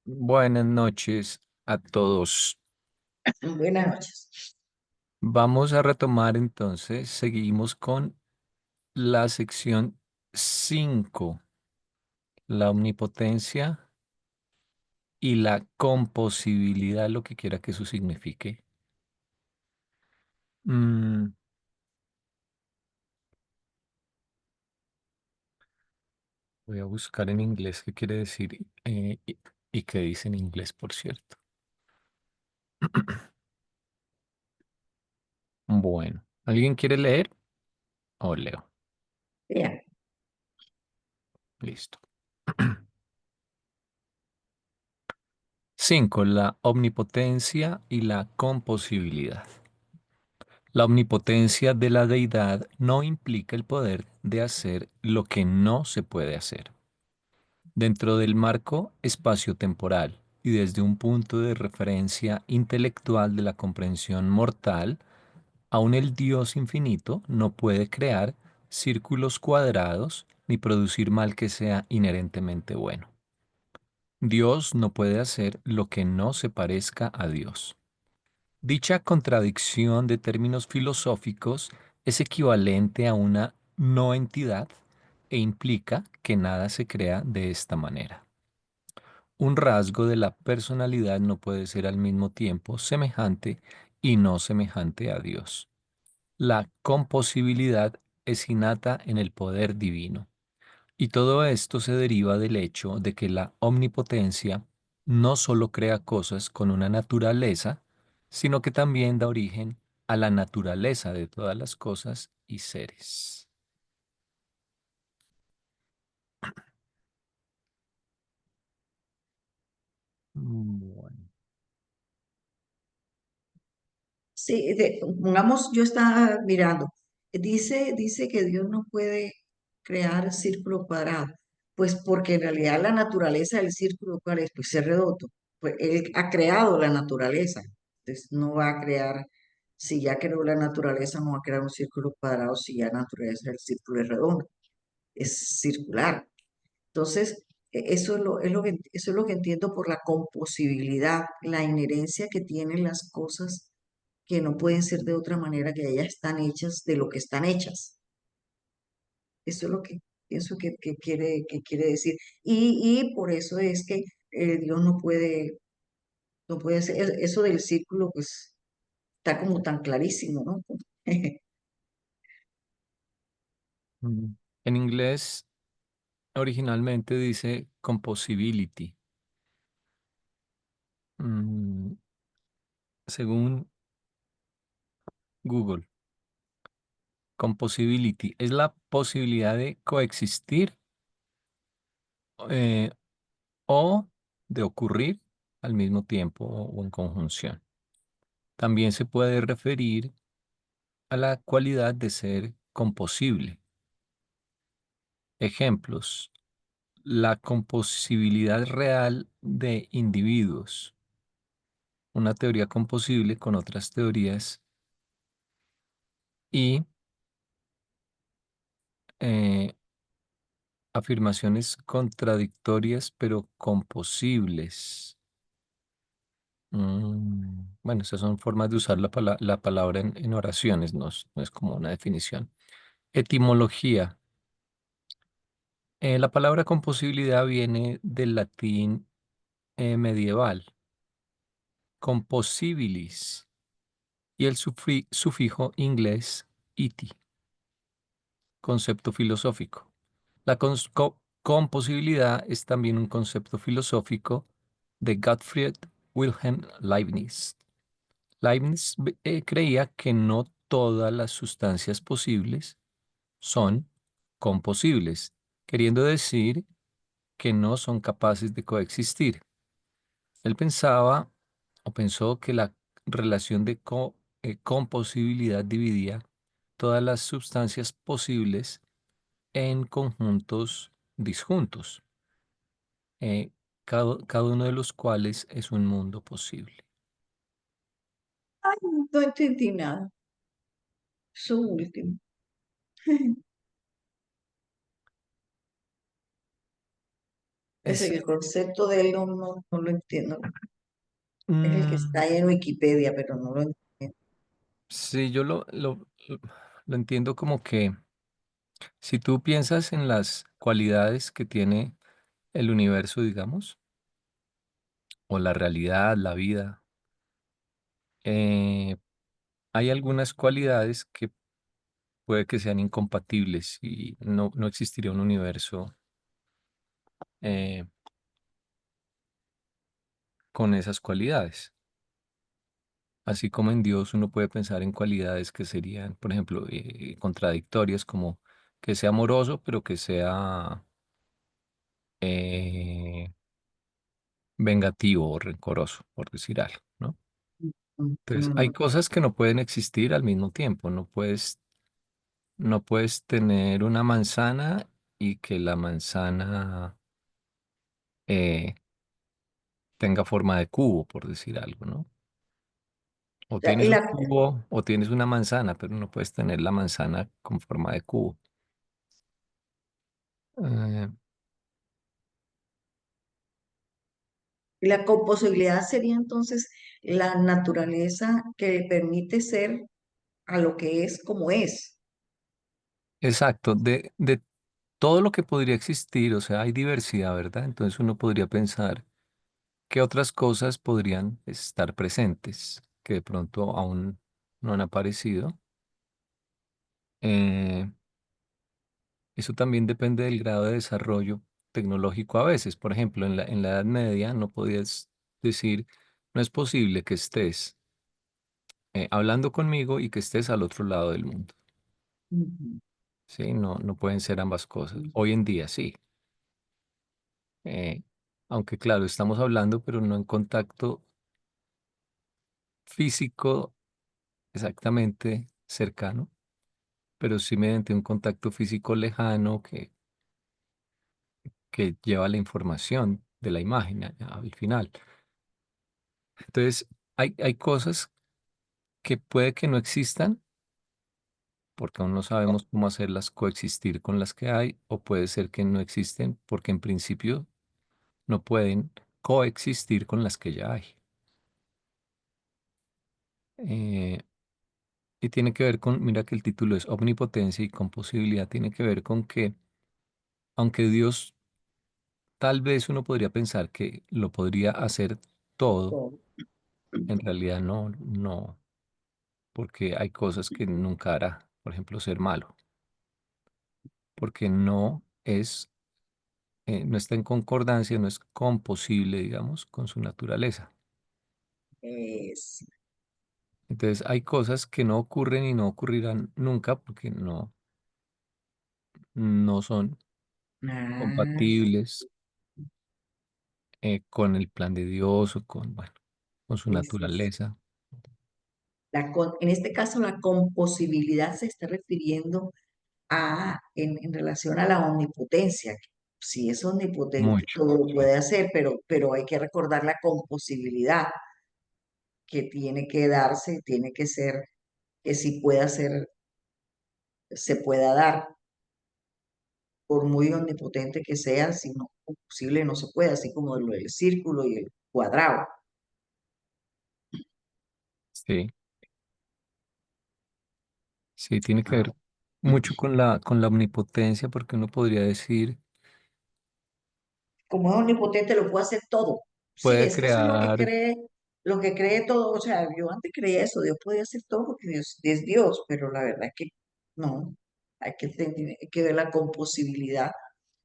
Buenas noches a todos. Buenas noches. Vamos a retomar entonces, seguimos con la sección 5, la omnipotencia y la composibilidad, lo que quiera que eso signifique. Mm, Voy a buscar en inglés qué quiere decir y qué dice en inglés, por cierto. Bueno, ¿alguien quiere leer o leo? Bien. Listo. 5, la omnipotencia y la composibilidad. La omnipotencia de la deidad no implica el poder de hacer lo que no se puede hacer. Dentro del marco espacio-temporal y desde un punto de referencia intelectual de la comprensión mortal, aun el Dios infinito no puede crear círculos cuadrados ni producir mal que sea inherentemente bueno. Dios no puede hacer lo que no se parezca a Dios. Dicha contradicción de términos filosóficos es equivalente a una no entidad e implica que nada se crea de esta manera. Un rasgo de la personalidad no puede ser al mismo tiempo semejante y no semejante a Dios. La composibilidad es innata en el poder divino. Y todo esto se deriva del hecho de que la omnipotencia no solo crea cosas con una naturaleza, sino que también da origen a la naturaleza de todas las cosas y seres. Bueno. Sí, pongamos, yo estaba mirando, dice que Dios no puede crear círculo cuadrado, pues porque en realidad la naturaleza del círculo, ¿cuál es? Pues ser redondo, pues Él ha creado la naturaleza, entonces no va a crear, si ya creó la naturaleza, no va a crear un círculo cuadrado si ya la naturaleza del círculo es redondo, es circular. Entonces, eso es lo que entiendo por la composibilidad, la inherencia que tienen las cosas que no pueden ser de otra manera, que ellas están hechas de lo que están hechas. Eso es lo que pienso que quiere decir. Y por eso es que Dios no puede ser, eso del círculo, pues está como tan clarísimo, ¿no? Mm. En inglés originalmente dice composibility. Mm, Según Google, composibility es la posibilidad de coexistir eh, o de ocurrir al mismo tiempo o en conjunción. También se puede referir a la cualidad de ser composible. Ejemplos: la composibilidad real de individuos, una teoría composible con otras teorías y eh, afirmaciones contradictorias pero composibles. Bueno, esas son formas de usar la palabra en oraciones, no es como una definición. Etimología. La palabra composibilidad viene del latín medieval, composibilis, y el sufijo inglés iti, concepto filosófico. La composibilidad es también un concepto filosófico de Gottfried Wilhelm Leibniz. Leibniz creía que no todas las sustancias posibles son composibles, queriendo decir que no son capaces de coexistir. Él pensaba o pensó que la relación de composibilidad dividía todas las sustancias posibles en conjuntos disjuntos, cada uno de los cuales es un mundo posible. Ay, no entendí nada. Eso último. Ese Es, el concepto de él no lo entiendo. Es el que está mm, ahí en Wikipedia, pero no lo entiendo. sí, yo lo entiendo como que si tú piensas en las cualidades que tiene el universo, digamos, o la realidad, la vida, eh, hay algunas cualidades que puede que sean incompatibles y no existiría un universo eh, con esas cualidades. Así como en Dios uno puede pensar en cualidades que serían, por ejemplo, contradictorias, como que sea amoroso, pero que sea eh, vengativo o rencoroso, por decir algo, ¿no? Entonces, hay Ujú. cosas que no pueden existir al mismo tiempo. No puedes tener una manzana y que la manzana eh, tenga forma de cubo, por decir algo, ¿no? O sea, tienes un cubo o tienes una manzana, pero no puedes tener la manzana con forma de cubo. Eh, la composibilidad sería entonces la naturaleza que le permite ser a lo que es como es. exacto, de todo lo que podría existir, o sea, hay diversidad, ¿verdad? Entonces uno podría pensar qué otras cosas podrían estar presentes que de pronto aún no han aparecido. Eh, Eso también depende del grado de desarrollo tecnológico a veces. Por ejemplo, en la Edad Media no podías decir, no es posible que estés hablando conmigo y que estés al otro lado del mundo. Ujú. Sí, no pueden ser ambas cosas. Hoy en día sí. Eh, Aunque claro, estamos hablando, pero no en contacto físico exactamente cercano, pero sí mediante un contacto físico lejano que lleva la información de la imagen al final. Entonces, hay cosas que puede que no existan, porque aún no sabemos cómo hacerlas coexistir con las que hay, o puede ser que no existen porque en principio no pueden coexistir con las que ya hay. Eh, y tiene que ver con, mira que el título es Omnipotencia y con posibilidad, tiene que ver con que, aunque Dios tal vez uno podría pensar que lo podría hacer todo, Todo. en realidad no, porque hay cosas que nunca hará, por ejemplo, ser malo, porque no está en concordancia, no es composible, digamos, con su naturaleza. Es, Entonces hay cosas que no ocurren y no ocurrirán nunca porque no son ah, compatibles con el plan de Dios o bueno, con su es. naturaleza. En este caso, la composibilidad se está refiriendo en relación a la omnipotencia. Que si es omnipotente, Mucho. todo lo Sí. puede hacer, pero hay que recordar la composibilidad que tiene que darse, tiene que ser, que si pueda ser, se pueda dar, por muy omnipotente que sea, si no es posible, no se puede, así como lo del círculo y el cuadrado. Sí, sí, tiene que Ah, ver mucho con la omnipotencia porque uno podría decir, como es omnipotente, lo puede hacer todo. Sí, puede es que eso es crear, lo que cree todo. O sea, yo antes creía eso, Dios podía hacer todo porque Dios es Dios, pero la verdad es que no, hay que ver la composibilidad.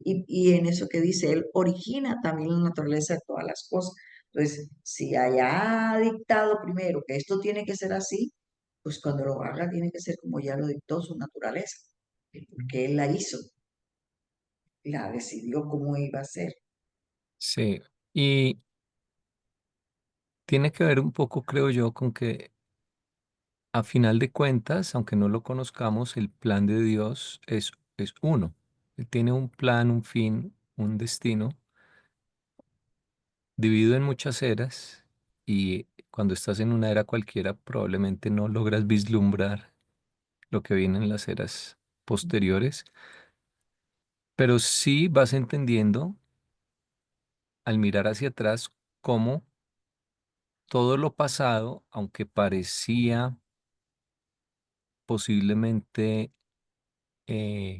Y en eso que dice, Él origina también la naturaleza de todas las cosas. Entonces, si haya dictado primero que esto tiene que ser así, pues cuando lo haga tiene que ser como ya lo dictó su naturaleza, porque Él la hizo, la decidió cómo iba a ser. sí, y tiene que ver un poco, creo yo, con que a final de cuentas, aunque no lo conozcamos, el plan de Dios es uno. Él tiene un plan, un fin, un destino, dividido en muchas eras, y cuando estás en una era cualquiera, probablemente no logras vislumbrar lo que viene en las eras posteriores, pero sí vas entendiendo al mirar hacia atrás cómo todo lo pasado, aunque parecía posiblemente eh,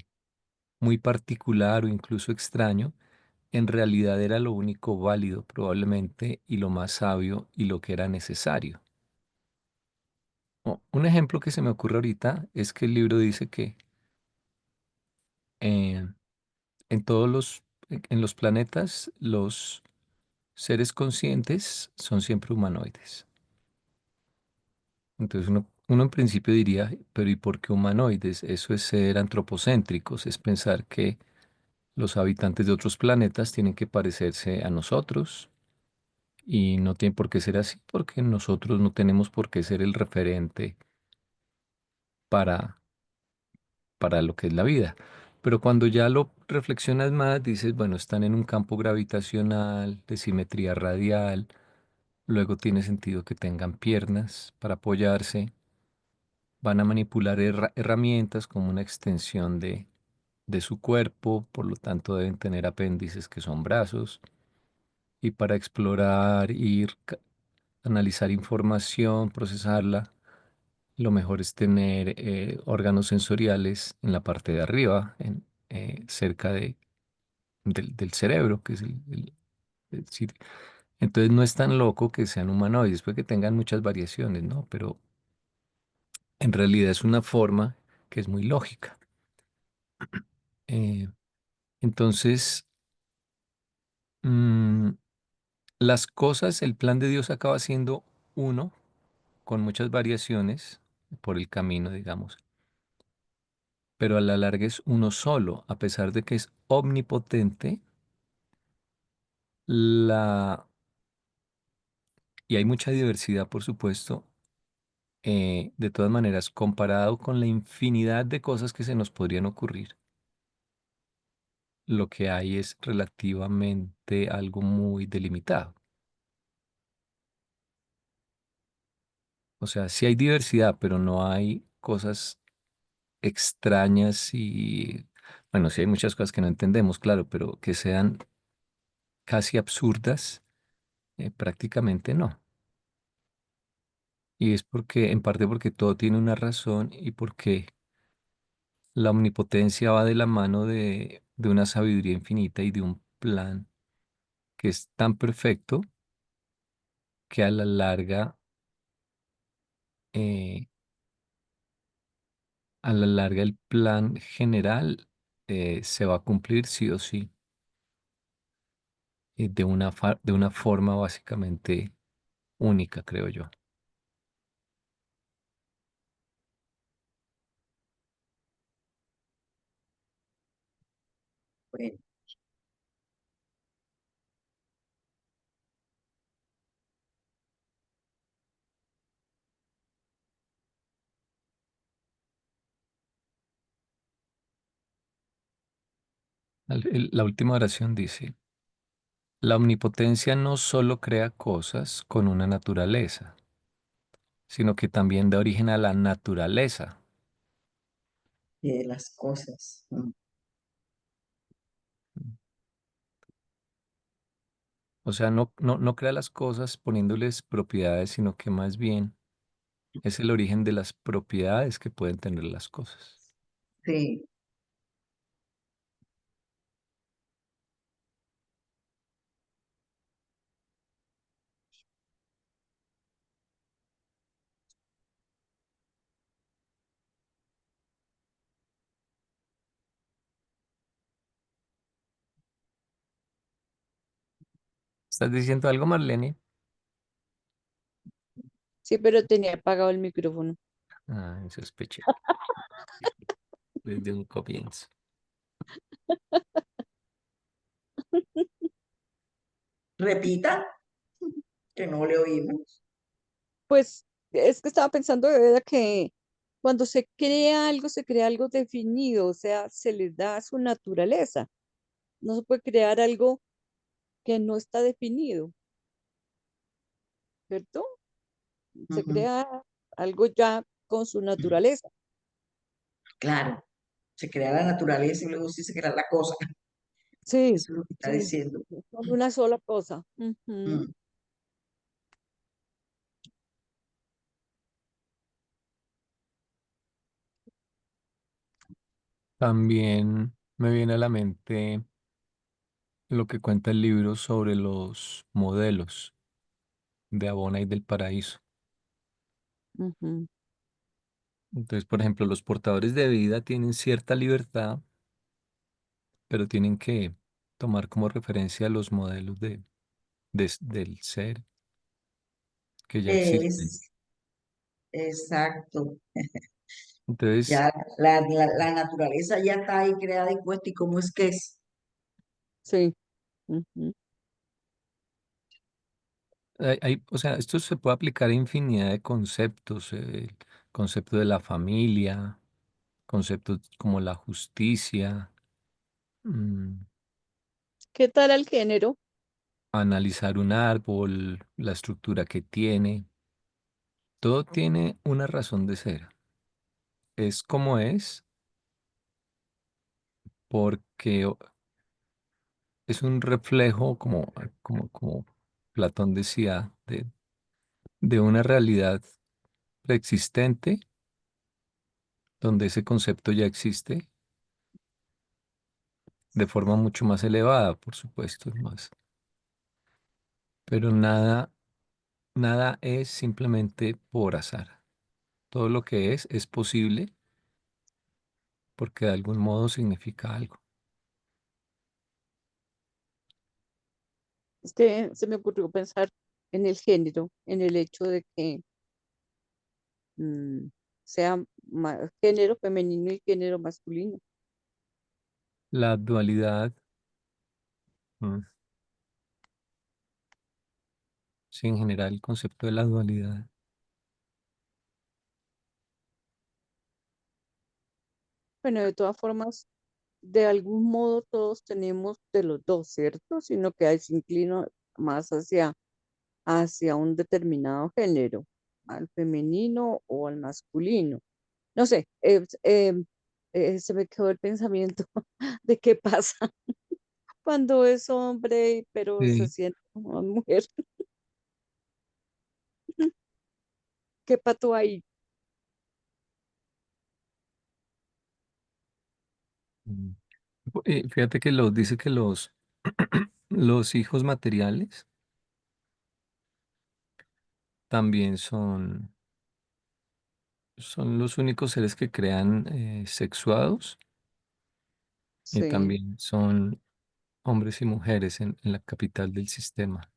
muy particular o incluso extraño, en realidad era lo único válido probablemente y lo más sabio y lo que era necesario. Un ejemplo que se me ocurre ahorita es que el libro dice que eh, en en los planetas, los seres conscientes son siempre humanoides. Entonces uno en principio diría, pero ¿y por qué humanoides? Eso es ser antropocéntricos, es pensar que los habitantes de otros planetas tienen que parecerse a nosotros y no tiene por qué ser así, porque nosotros no tenemos por qué ser el referente para, para lo que es la vida. Pero cuando ya lo reflexionas más, dices, bueno, están en un campo gravitacional, de simetría radial, luego tiene sentido que tengan piernas para apoyarse, van a manipular herramientas como una extensión de su cuerpo, por lo tanto deben tener apéndices que son brazos, y para explorar, ir, analizar información, procesarla, lo mejor es tener órganos sensoriales en la parte de arriba, cerca del cerebro, que es el sitio. Entonces no es tan loco que sean humanoides, puede que tengan muchas variaciones, ¿no? Pero en realidad es una forma que es muy lógica. Eh, entonces, mm, las cosas, el plan de Dios acaba siendo uno, con muchas variaciones por el camino, digamos, pero a la larga es uno solo, a pesar de que es omnipotente, la, y hay mucha diversidad, por supuesto, de todas maneras, comparado con la infinidad de cosas que se nos podrían ocurrir, lo que hay es relativamente algo muy delimitado. O sea, sí hay diversidad, pero no hay cosas extrañas y, bueno, sí hay muchas cosas que no entendemos, claro, pero que sean casi absurdas, prácticamente no. Y es porque, en parte porque todo tiene una razón y porque la omnipotencia va de la mano de una sabiduría infinita y de un plan que es tan perfecto que eh, a la larga el plan general se va a cumplir sí o sí, de una forma básicamente única, creo yo. Bueno, La última oración dice, la omnipotencia no solo crea cosas con una naturaleza, sino que también da origen a la naturaleza. y de las cosas. O sea, no crea las cosas poniéndoles propiedades, sino que más bien es el origen de las propiedades que pueden tener las cosas. Sí, ¿Estás diciendo algo, Marlene? Sí, pero tenía apagado el micrófono. Ah, sospeché desde un comienzo. repita, que no le oímos. Pues es que estaba pensando de verdad que cuando se crea algo definido, o sea, se les da su naturaleza. No se puede crear algo que no está definido, ¿cierto? Se Ujú, crea algo ya con su naturaleza. claro, se crea la naturaleza y luego sí se crea la cosa. Sí, Eso es lo que está sí, diciendo. son una sola cosa. Ujú, Mm. También me viene a la mente lo que cuenta el libro sobre los modelos de Abona y del Paraíso. ujú. Entonces, por ejemplo, los portadores de vida tienen cierta libertad, pero tienen que tomar como referencia los modelos del ser que ya existen. Es exacto. Entonces, Ya la naturaleza ya está ahí creada y puesta, y cómo es que es. Sí. Ujú. o sea, esto se puede aplicar a infinidad de conceptos, el concepto de la familia, conceptos como la justicia, mm, ¿Qué tal el género? analizar un árbol, la estructura que tiene. Todo tiene una razón de ser. Es como es porque es un reflejo, como Platón decía, de una realidad preexistente, donde ese concepto ya existe de forma mucho más elevada, por supuesto, más. Pero nada es simplemente por azar. Todo lo que es posible porque de algún modo significa algo. Es que se me ocurrió pensar en el género, en el hecho de que mm, sea género femenino y género masculino. La dualidad, mm, sí, en general, el concepto de la dualidad. Bueno, de todas formas, de algún modo todos tenemos de los dos, ¿cierto? Sino que ahí se inclina más hacia un determinado género, al femenino o al masculino. No sé, se me quedó el pensamiento de qué pasa cuando es hombre, pero se Sí. siente como mujer. ¿Qué pato ahí? Mm. Fíjate que dice que los hijos materiales también son los únicos seres que crean sexuados y Sí, también son hombres y mujeres en la capital del sistema,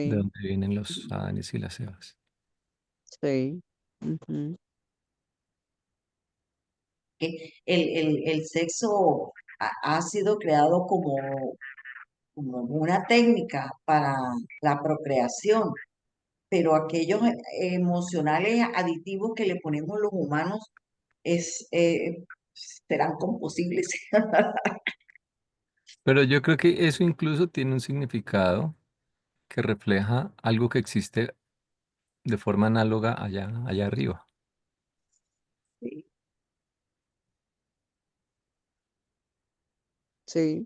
de sí, donde vienen los Adanes y las Evas. sí. Ujú. Que el sexo ha sido creado como una técnica para la procreación, pero aquellos emocionales aditivos que le ponemos los humanos serán composibles. Pero yo creo que eso incluso tiene un significado que refleja algo que existe de forma análoga allá arriba. Sí, sí.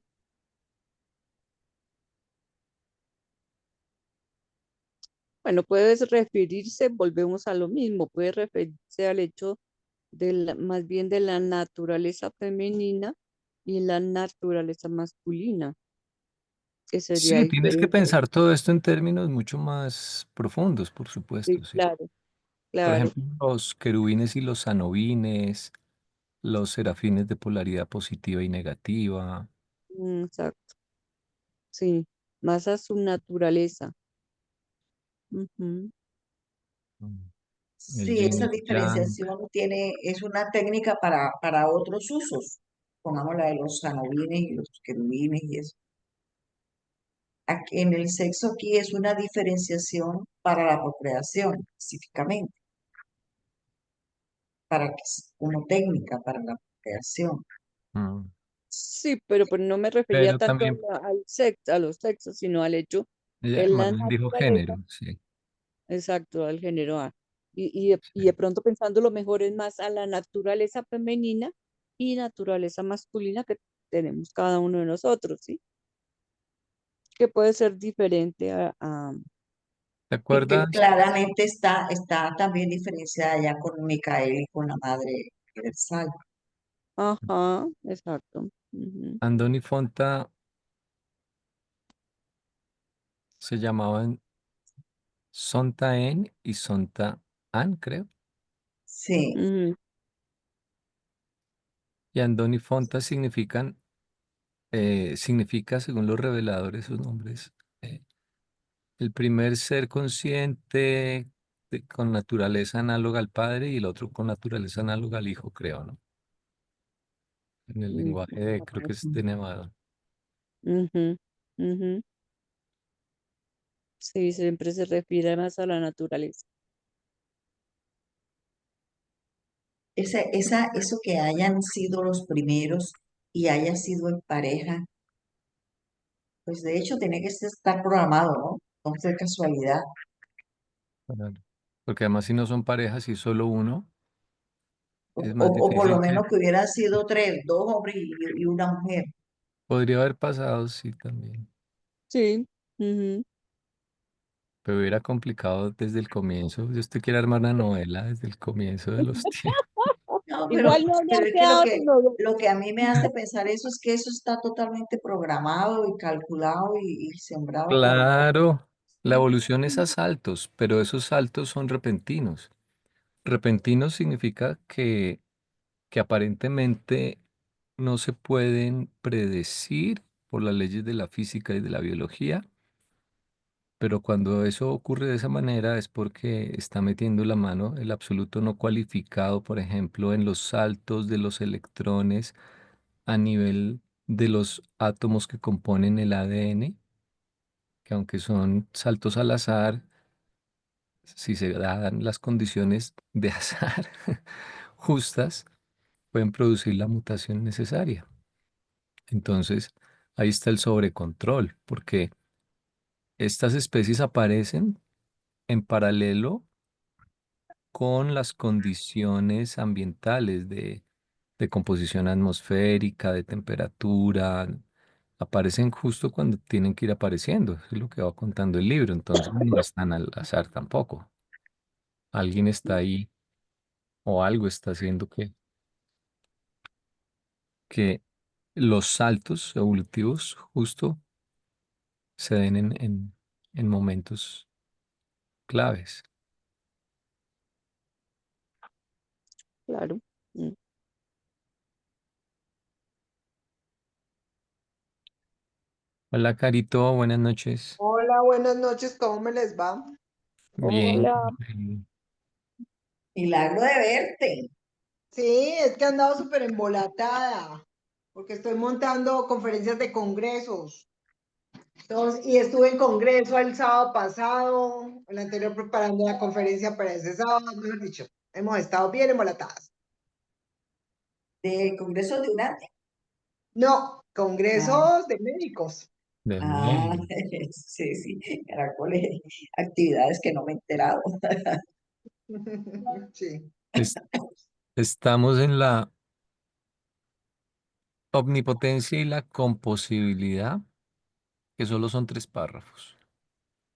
Bueno, puedes referirse, volvemos a lo mismo, puede referirse al hecho más bien de la naturaleza femenina y la naturaleza masculina, que sería Sí, tienes que diferente. pensar todo esto en términos mucho más profundos, por Sí, supuesto, sí. claro, Por claro. ejemplo, los querubines y los anubines, los serafines de polaridad positiva y negativa, Exacto, sí, más a su naturaleza. Ujú. mm, el Sí, yin y esa el yang. diferenciación es una técnica para otros usos. Pongamos la de los sanobines y los querubines y eso. En el sexo aquí es una diferenciación para la procreación, específicamente, para que como técnica para la procreación. mm, Sí, pero pues no me refería Pero tanto también, al sexo, a los sexos, sino al hecho ella en más la bien dijo naturaleza, género, sí. exacto, al género A. Y de Sí. pronto pensando lo mejor es más a la naturaleza femenina y naturaleza masculina que tenemos cada uno de nosotros, ¿sí? Que puede ser diferente ¿Te Y que acuerdas? claramente está también diferenciada ya con Micael y con la Madre Universal. ajá, exacto. Ujú, Andoni Fonta se llamaban Sonta En y Sonta An, creo. Sí, ujú, Y Andoni Fonta significa, según los reveladores, sus nombres, eh, el primer ser consciente con naturaleza análoga al Padre y el otro con naturaleza análoga al Hijo, creo, ¿no? En el ujú, lenguaje de, creo que es de Nevada. ujú, ujú. Sí, siempre se refiere más a la naturaleza. eso que hayan sido los primeros y haya sido en pareja, pues de hecho tiene que estar programado, ¿no? No fue casualidad. Claro. Porque además si no son parejas y solo uno, O, es más o por lo difícil que menos que hubieran sido tres, dos hombres y una mujer. podría haber pasado, sí, también. Sí. Ujú. Pero hubiera complicado desde el comienzo. Yo usted quiere armar una novela desde el comienzo de los tiempos. No, Igual no pero habrían es que quedado sino dos. lo que a mí me hace pensar eso es que eso está totalmente programado y calculado y sembrado para que Claro, la sí. evolución es a saltos, pero esos saltos son repentinos. Repentinos significa que aparentemente no se pueden predecir por las leyes de la física y de la biología, pero cuando eso ocurre de esa manera es porque está metiendo la mano el absoluto no cualificado, por ejemplo, en los saltos de los electrones a nivel de los átomos que componen el ADN, que aunque son saltos al azar, si se dan las condiciones de azar justas, pueden producir la mutación necesaria. Entonces, ahí está el sobrecontrol, porque estas especies aparecen en paralelo con las condiciones ambientales de composición atmosférica, de temperatura. Aparecen justo cuando tienen que ir apareciendo. Eso es lo que va contando el libro. Entonces, no están al azar tampoco. Alguien está ahí o algo está haciendo que los saltos evolutivos justo se den en momentos claves. Claro. Mm. Hola, Carito, buenas noches. Hola, buenas noches, ¿cómo me les va? Bien. Hola. Milagro de verte. Sí, es que he andado súper embolatada, porque estoy montando conferencias de congresos. Entonces, y estuve en congreso el sábado pasado, el anterior preparando la conferencia para ese sábado, mejor dicho, hemos estado bien embolatadas. ¿De Congreso de UNATE? No, Ah, congresos de médicos. De ah, Mel. sí, sí, caracoles, actividades que no me he enterado. Sí, Es- Estamos en la omnipotencia y la composibilidad, que solo son 3 párrafos.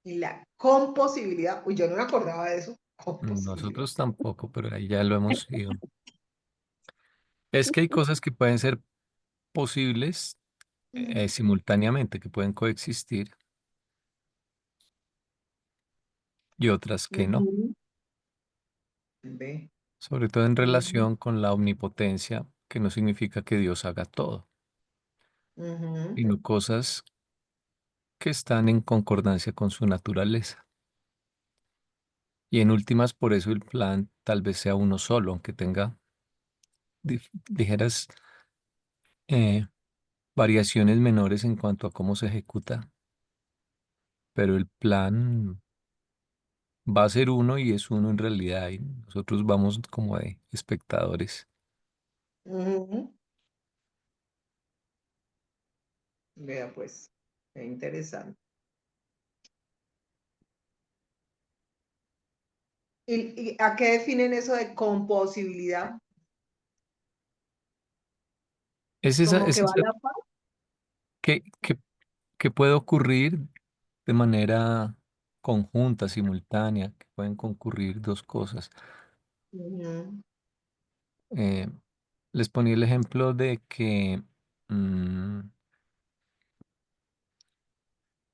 y la composibilidad, uy, yo no me acordaba de eso, composibilidad. Nosotros tampoco, pero ahí ya lo hemos ido. Es que hay cosas que pueden ser posibles simultáneamente, que pueden coexistir, y otras que no, Ujú. Ve. sobre todo en Ujú. relación con la omnipotencia, que no significa que Dios haga todo, Ujú. sino cosas que están en concordancia con su naturaleza. Y en últimas, por eso el plan tal vez sea uno solo, aunque tenga ligeras eh, variaciones menores en cuanto a cómo se ejecuta, pero el plan va a ser uno y es uno en realidad, y nosotros vamos como de espectadores. Ujú. Vea pues, qué interesante. ¿Y a qué definen eso de composibilidad? Es esa, como es que va esa la paz. que, que, que puede ocurrir de manera conjunta, simultánea, que pueden concurrir dos cosas. Ujú. Eh, Les ponía el ejemplo de que mm,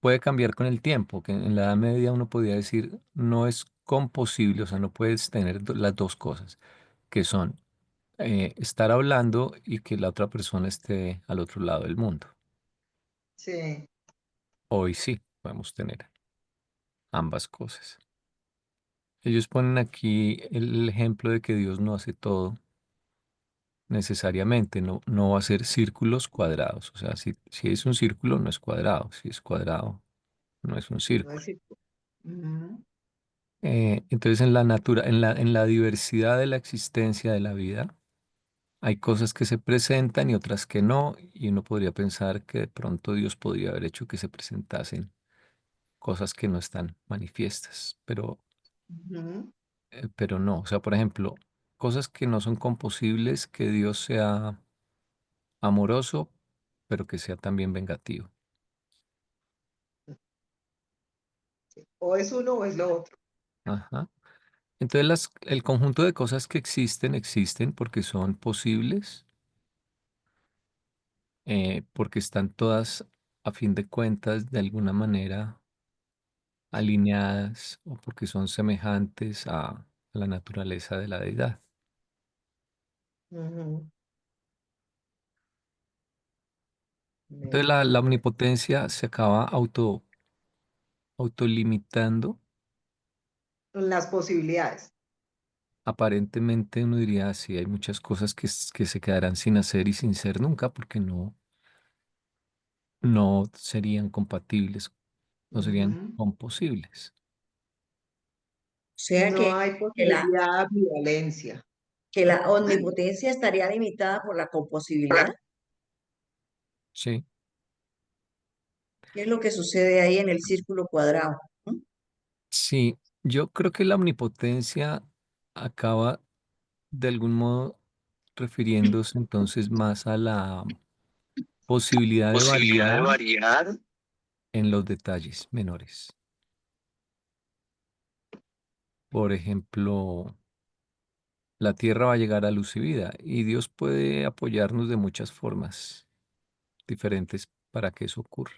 puede cambiar con el tiempo, que en la Edad Media uno podía decir no es composible, o sea, no puedes tener las dos cosas, que son estar hablando y que la otra persona esté al otro lado del mundo. Sí. Hoy sí, podemos tener ambas cosas. Ellos ponen aquí el ejemplo de que Dios no hace todo necesariamente, no va a ser círculos cuadrados. O sea, si es un círculo, no es cuadrado. Si es cuadrado, no es un No es círculo. cierto. Ujú. Entonces, en la diversidad de la existencia de la vida, hay cosas que se presentan y otras que no, y uno podría pensar que de pronto Dios podría haber hecho que se presentasen cosas que no están manifiestas, Ujú. pero no. O sea, por ejemplo, cosas que no son composibles, que Dios sea amoroso, pero que sea también vengativo. O es uno o es lo otro. Ajá. Entonces, el conjunto de cosas que existen porque son posibles, porque están todas, a fin de cuentas, de alguna manera alineadas o porque son semejantes a la naturaleza de la deidad. Ujú. Entonces, Vea, la pues. omnipotencia se acaba autolimitando. Las posibilidades. Aparentemente uno diría, sí, hay muchas cosas que se quedarán sin hacer y sin ser nunca porque no serían compatibles, no serían Ujú. composibles. O sea No hay que la, posibilidad de ambivalencia. que la omnipotencia estaría limitada por la composibilidad. Sí, ¿Qué es lo que sucede ahí en el círculo cuadrado? ¿Mm? sí, yo creo que la omnipotencia acaba de algún modo refiriéndose entonces más a la posibilidad de Posibilidad de variar variar. en los detalles menores. Por ejemplo, la tierra va a llegar a luz y vida y Dios puede apoyarnos de muchas formas diferentes para que eso ocurra.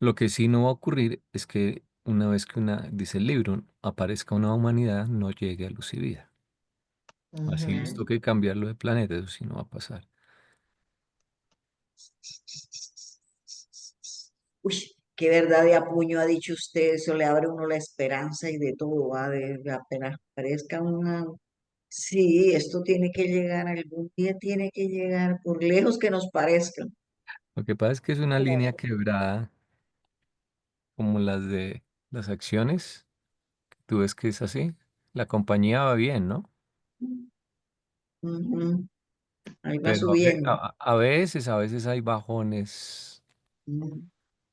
Lo que sí no va a ocurrir es que una vez que dice el libro, aparezca una humanidad, no llegue a luz y vida. Así les Ujú. toque cambiarlo de planeta, eso sí no va a pasar. Uy, qué verdad de apuño ha dicho usted, eso le abre a uno la esperanza y de todo, va de apenas parezca una... Sí, esto tiene que llegar, algún día tiene que llegar, por lejos que nos parezca. Lo que pasa es que es una línea quebrada como las de las acciones. Tú ves que es así. La compañía va bien, ¿no? Ujú. Ahí va Pero subiendo. a veces hay bajones Ujú.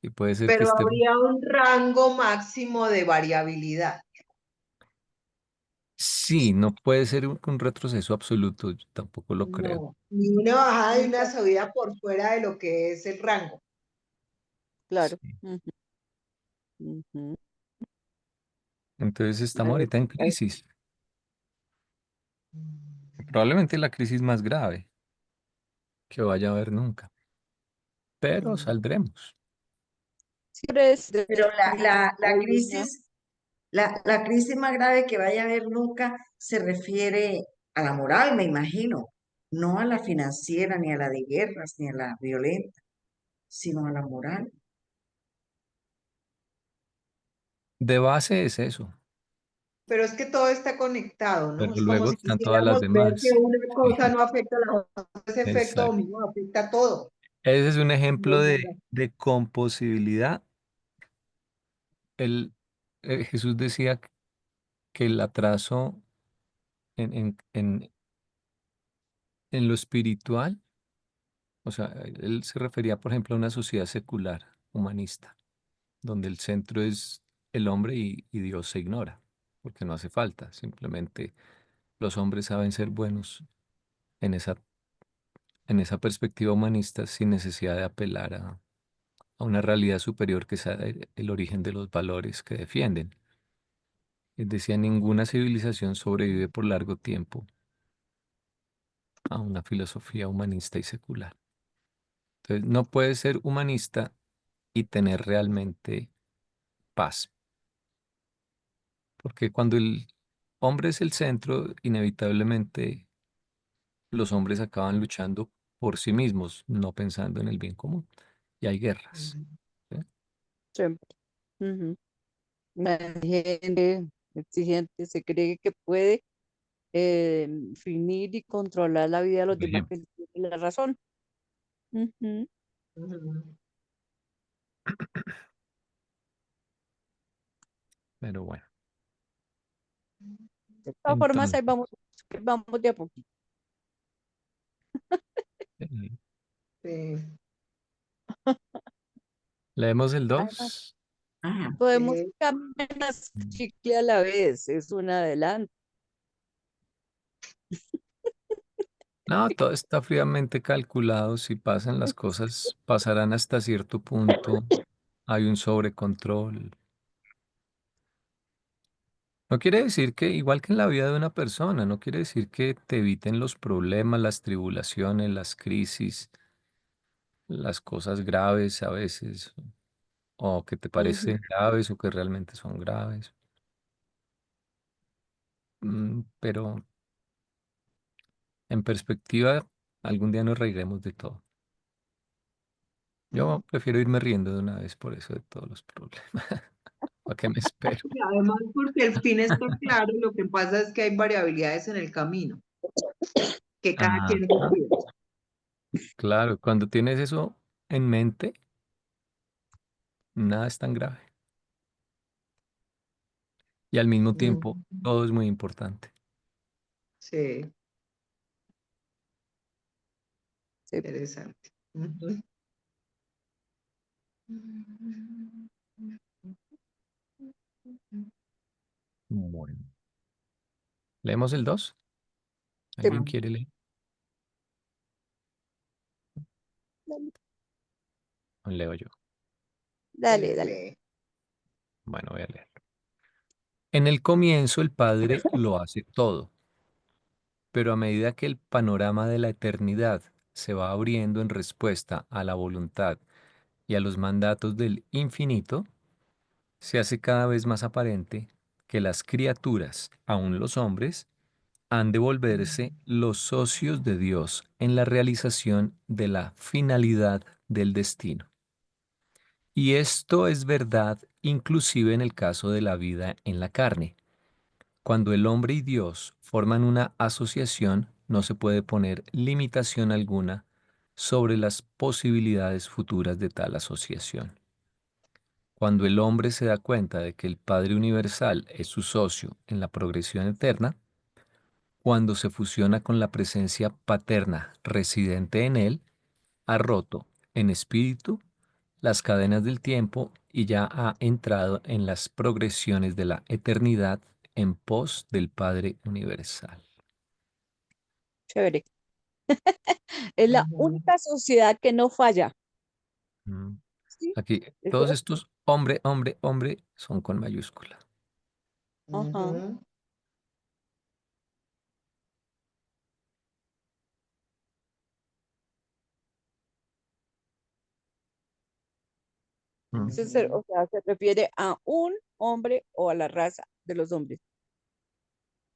y puede ser que Pero estemos. habría un rango máximo de variabilidad. Sí, no puede ser un retroceso absoluto, yo tampoco lo creo. No, ni una bajada y una subida por fuera de lo que es el rango. Claro. Sí. Ujú, ujú. Entonces estamos Ay, ahorita en ay, crisis, probablemente la crisis más grave que vaya a haber nunca, pero Mm. saldremos. siempre es Pero la hay una, crisis, la crisis más grave que vaya a haber nunca se refiere a la moral, me imagino, no a la financiera, ni a la de guerras, ni a la violenta, sino a la moral. De base es eso, Pero es que todo está conectado, ¿no? pero Es como luego si están todas las quisiéramos ver que demás. una cosa Sí, no afecta a la otra, ese efecto exacto. dominó afecta a todo. Ese es un ejemplo No, de composibilidad. El, Jesús decía que el atraso en lo espiritual, o sea, él se refería, por ejemplo, a una sociedad secular, humanista, donde el centro es el hombre y Dios se ignora, porque no hace falta, simplemente los hombres saben ser buenos en esa en esa perspectiva humanista sin necesidad de apelar a una realidad superior que sea el origen de los valores que defienden. Decía, ninguna civilización sobrevive por largo tiempo a una filosofía humanista y secular. Entonces, no puedes ser humanista y tener realmente paz, porque cuando el hombre es el centro, inevitablemente los hombres acaban luchando por sí mismos, no pensando en el bien común, y hay guerras. Ujú. ¿Sí? Siempre. Ujú. La gente exigente se cree que puede definir y controlar la vida de los Por demás, ejemplo. que tiene la razón. Ujú. Ujú. Pero bueno, De todas formas, entonces, ahí vamos de a poquito. eh, Sí, leemos el Además, 2. Ajá. podemos sí. caminar más chicle a la vez, es un adelante. No, todo está fríamente calculado. Si pasan las cosas, pasarán hasta cierto punto. Hay un sobrecontrol. No quiere decir que, igual que en la vida de una persona, no quiere decir que te eviten los problemas, las tribulaciones, las crisis, las cosas graves a veces, o que te Ujú. parecen graves o que realmente son graves. Pero en perspectiva, algún día nos reiremos de todo. Yo prefiero irme riendo de una vez por eso de todos los problemas. ¿Para qué me espero? Y además, porque el fin está claro, lo que pasa es que hay variabilidades en el camino, que cada Ah, quien decide. claro, cuando tienes eso en mente, nada es tan grave. Y al mismo Ujú. tiempo, todo es muy importante. Sí, Sí, interesante. Ujú. Bueno. ¿Leemos el 2? sí. ¿Alguien quiere leer? Dale, O leo yo. dale, dale. Lee. Bueno, voy a leer. En el comienzo el Padre lo hace todo, pero a medida que el panorama de la eternidad se va abriendo en respuesta a la voluntad y a los mandatos del infinito, se hace cada vez más aparente que las criaturas, aun los hombres, han de volverse los socios de Dios en la realización de la finalidad del destino. Y esto es verdad inclusive en el caso de la vida en la carne. Cuando el hombre y Dios forman una asociación, no se puede poner limitación alguna sobre las posibilidades futuras de tal asociación. Cuando el hombre se da cuenta de que el Padre Universal es su socio en la progresión eterna, cuando se fusiona con la presencia paterna residente en él, ha roto en espíritu las cadenas del tiempo y ya ha entrado en las progresiones de la eternidad en pos del Padre Universal. Chévere. Es la Ujú. única sociedad que no falla. Mm. ¿Sí? Aquí, Eso todos es. estos hombre, hombre, hombre son con mayúscula. Ajá. Ujú. Mm. Ujú. O sea, se refiere a un hombre o a la raza de los hombres.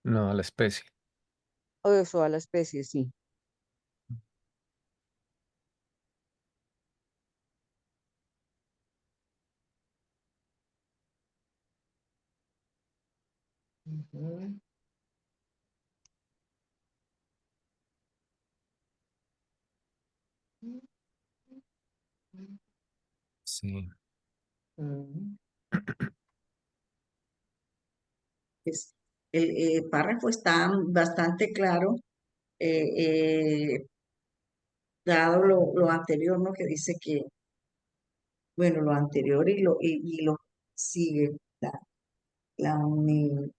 No, a la especie. O eso, a la especie, sí. Ujú. Sí. Ujú. Es- el párrafo está bastante claro, eh, dado lo anterior, ¿no? Que dice que, bueno, lo anterior y lo sigue, la, uni-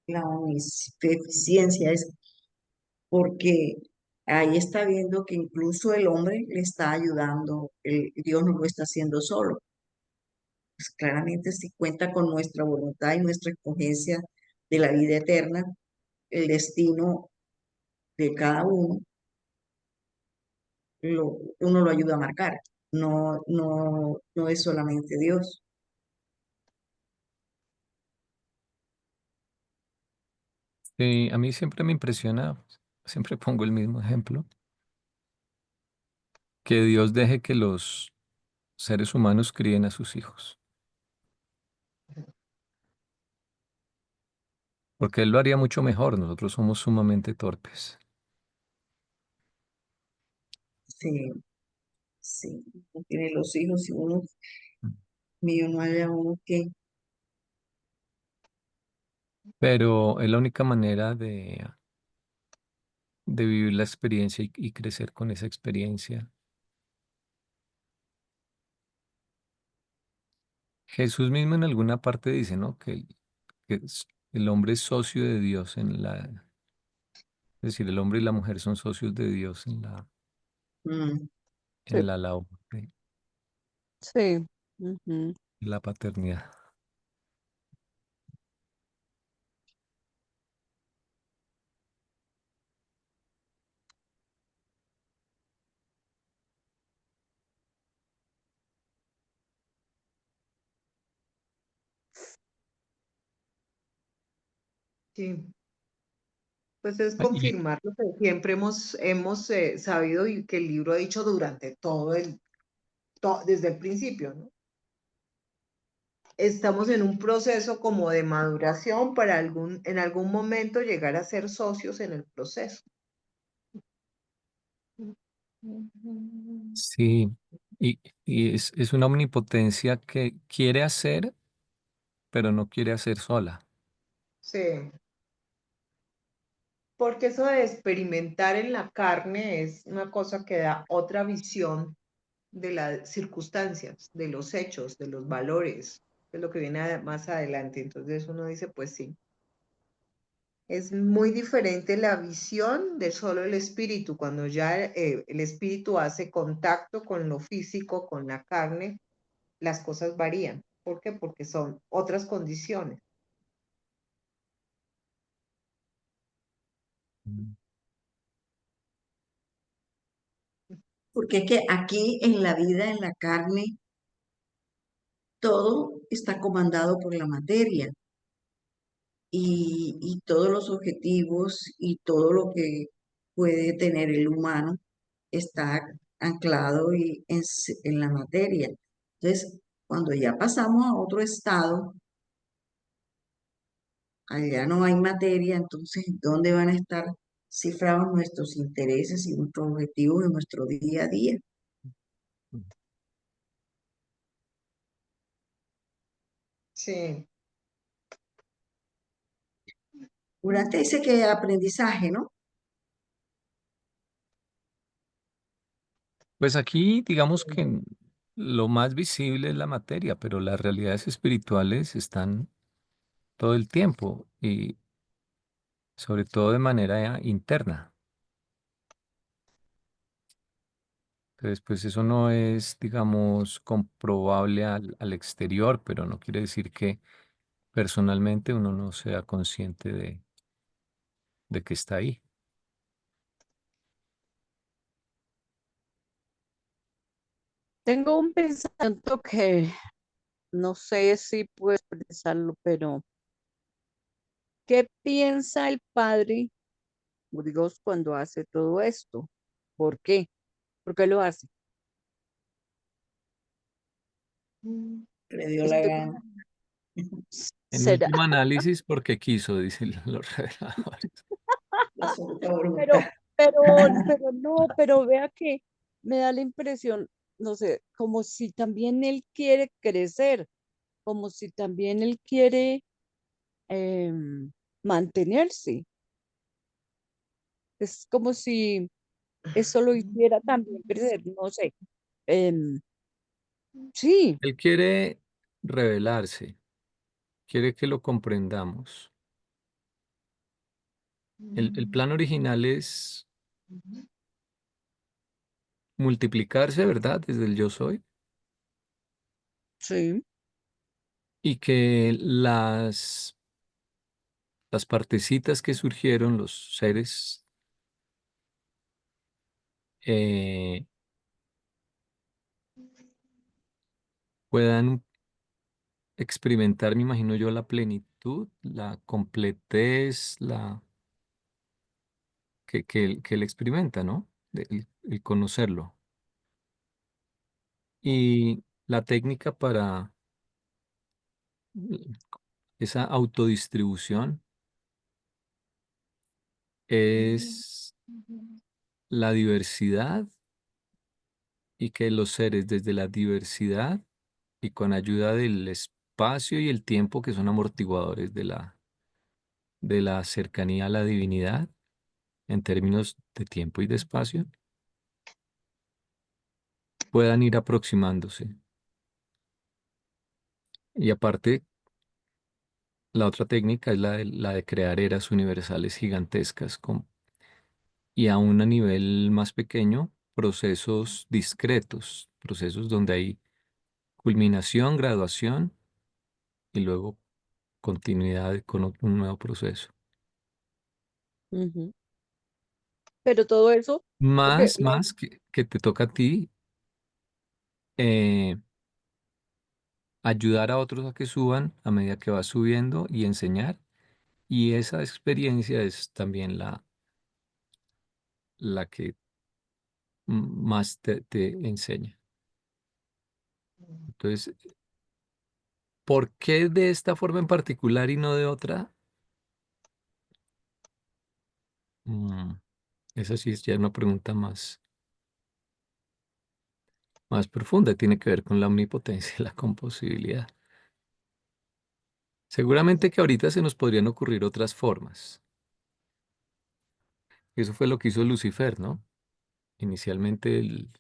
la omnificencia es porque ahí está viendo que incluso el hombre le está ayudando, Dios no lo está haciendo solo. Pues claramente si cuenta con nuestra voluntad y nuestra escogencia de la vida eterna, el destino de cada uno, uno lo ayuda a marcar. No, no, no es solamente Dios. Sí, a mí siempre me impresiona, siempre pongo el mismo ejemplo, que Dios deje que los seres humanos críen a sus hijos, porque Él lo haría mucho mejor, nosotros somos sumamente torpes. Sí, sí. Uno tiene los hijos y uno, mío, no haya uno Pero es la única manera de vivir la experiencia y crecer con esa experiencia. Jesús mismo en alguna parte dice, ¿no? El hombre es socio de Dios es decir, el hombre y la mujer son socios de Dios mm, Sí, en la labor sí. Ujú. de la paternidad. Sí, pues es Y confirmar lo que siempre hemos sabido y que el libro ha dicho durante desde el principio, ¿no? Estamos en un proceso como de maduración para en algún momento llegar a ser socios en el proceso. sí, y es una omnipotencia que quiere hacer, pero no quiere hacer sola. Sí, porque eso de experimentar en la carne es una cosa que da otra visión de las circunstancias, de los hechos, de los valores, de lo que viene más adelante. Entonces uno dice, pues sí, es muy diferente la visión de solo el espíritu, cuando ya el espíritu hace contacto con lo físico, con la carne, las cosas varían. ¿Por qué? Porque son otras condiciones. Mm. porque es que aquí en la vida, en la carne, todo está comandado por la materia y todos los objetivos y todo lo que puede tener el humano está anclado en la materia. Entonces, cuando ya pasamos a otro estado, allá no hay materia, entonces, ¿dónde van a estar cifrados nuestros intereses y nuestros objetivos en nuestro día a día? Sí, Durante dice que aprendizaje, ¿no? Pues aquí digamos que lo más visible es la materia, pero las realidades espirituales están todo el tiempo y sobre todo de manera interna. Entonces, pues eso no es, digamos, comprobable al exterior, pero no quiere decir que personalmente uno no sea consciente de que está ahí. Tengo un pensamiento que no sé si puedo expresarlo, pero ¿qué piensa el Padre o Dios cuando hace todo esto? ¿Por qué? ¿Por qué lo hace? Le dio la Estoy gana, En será, último análisis, porque quiso, dicen los reveladores. la absoluta voluntad. pero, pero no, pero vea que me da la impresión, no sé, como si también él quiere crecer, como si también él quiere mantenerse. Es como si eso lo hiciera también crecer, no sé. Em, sí, Él quiere revelarse, quiere que lo comprendamos. El plan original es multiplicarse, ¿verdad? Desde el yo soy. Sí. Y que las partecitas que surgieron, los seres, eh, puedan experimentar, me imagino yo, la plenitud, la completez, que él experimenta, ¿no? El conocerlo. Y la técnica para esa autodistribución es la diversidad y que los seres desde la diversidad y con ayuda del espacio y el tiempo que son amortiguadores de la cercanía a la divinidad en términos de tiempo y de espacio, puedan ir aproximándose. Y aparte, la otra técnica es la de crear eras universales gigantescas y aún a nivel más pequeño, procesos discretos, procesos donde hay culminación, graduación y luego continuidad con un nuevo proceso. Ujú. Pero todo eso, porque Más que te toca a ti eh, ayudar a otros a que suban a medida que vas subiendo y enseñar. Y esa experiencia es también la que más te enseña. Entonces, ¿por qué de esta forma en particular y no de otra? Mm, esa sí es ya una pregunta más profunda. Tiene que ver con la omnipotencia y la composibilidad. Seguramente que ahorita se nos podrían ocurrir otras formas. Eso fue lo que hizo Lucifer, ¿no? Inicialmente él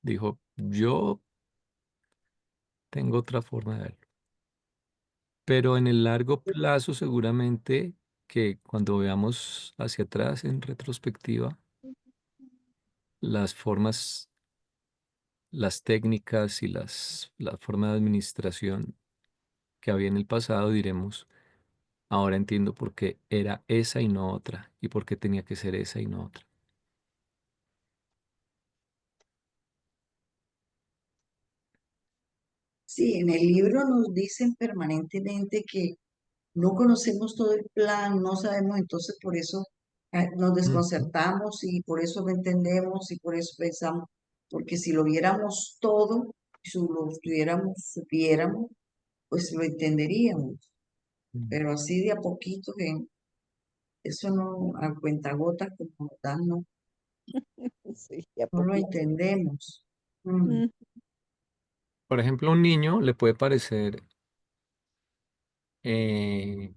dijo, yo tengo otra forma de verlo. Pero en el largo plazo, seguramente que cuando veamos hacia atrás en retrospectiva, las formas, las técnicas y la forma de administración que había en el pasado, diremos, ahora entiendo por qué era esa y no otra, y por qué tenía que ser esa y no otra. Sí, en el libro nos dicen permanentemente que no conocemos todo el plan, no sabemos, entonces por eso nos Ujú. desconcertamos y por eso no entendemos y por eso pensamos, porque si lo viéramos todo, si lo estuviéramos, supiéramos, pues lo entenderíamos, Mm. pero así de a poquito, que eso no, a cuentagotas como tal, no, sí, a no lo poquito. entendemos. Mm. Mm, Por ejemplo, a un niño le puede parecer eh,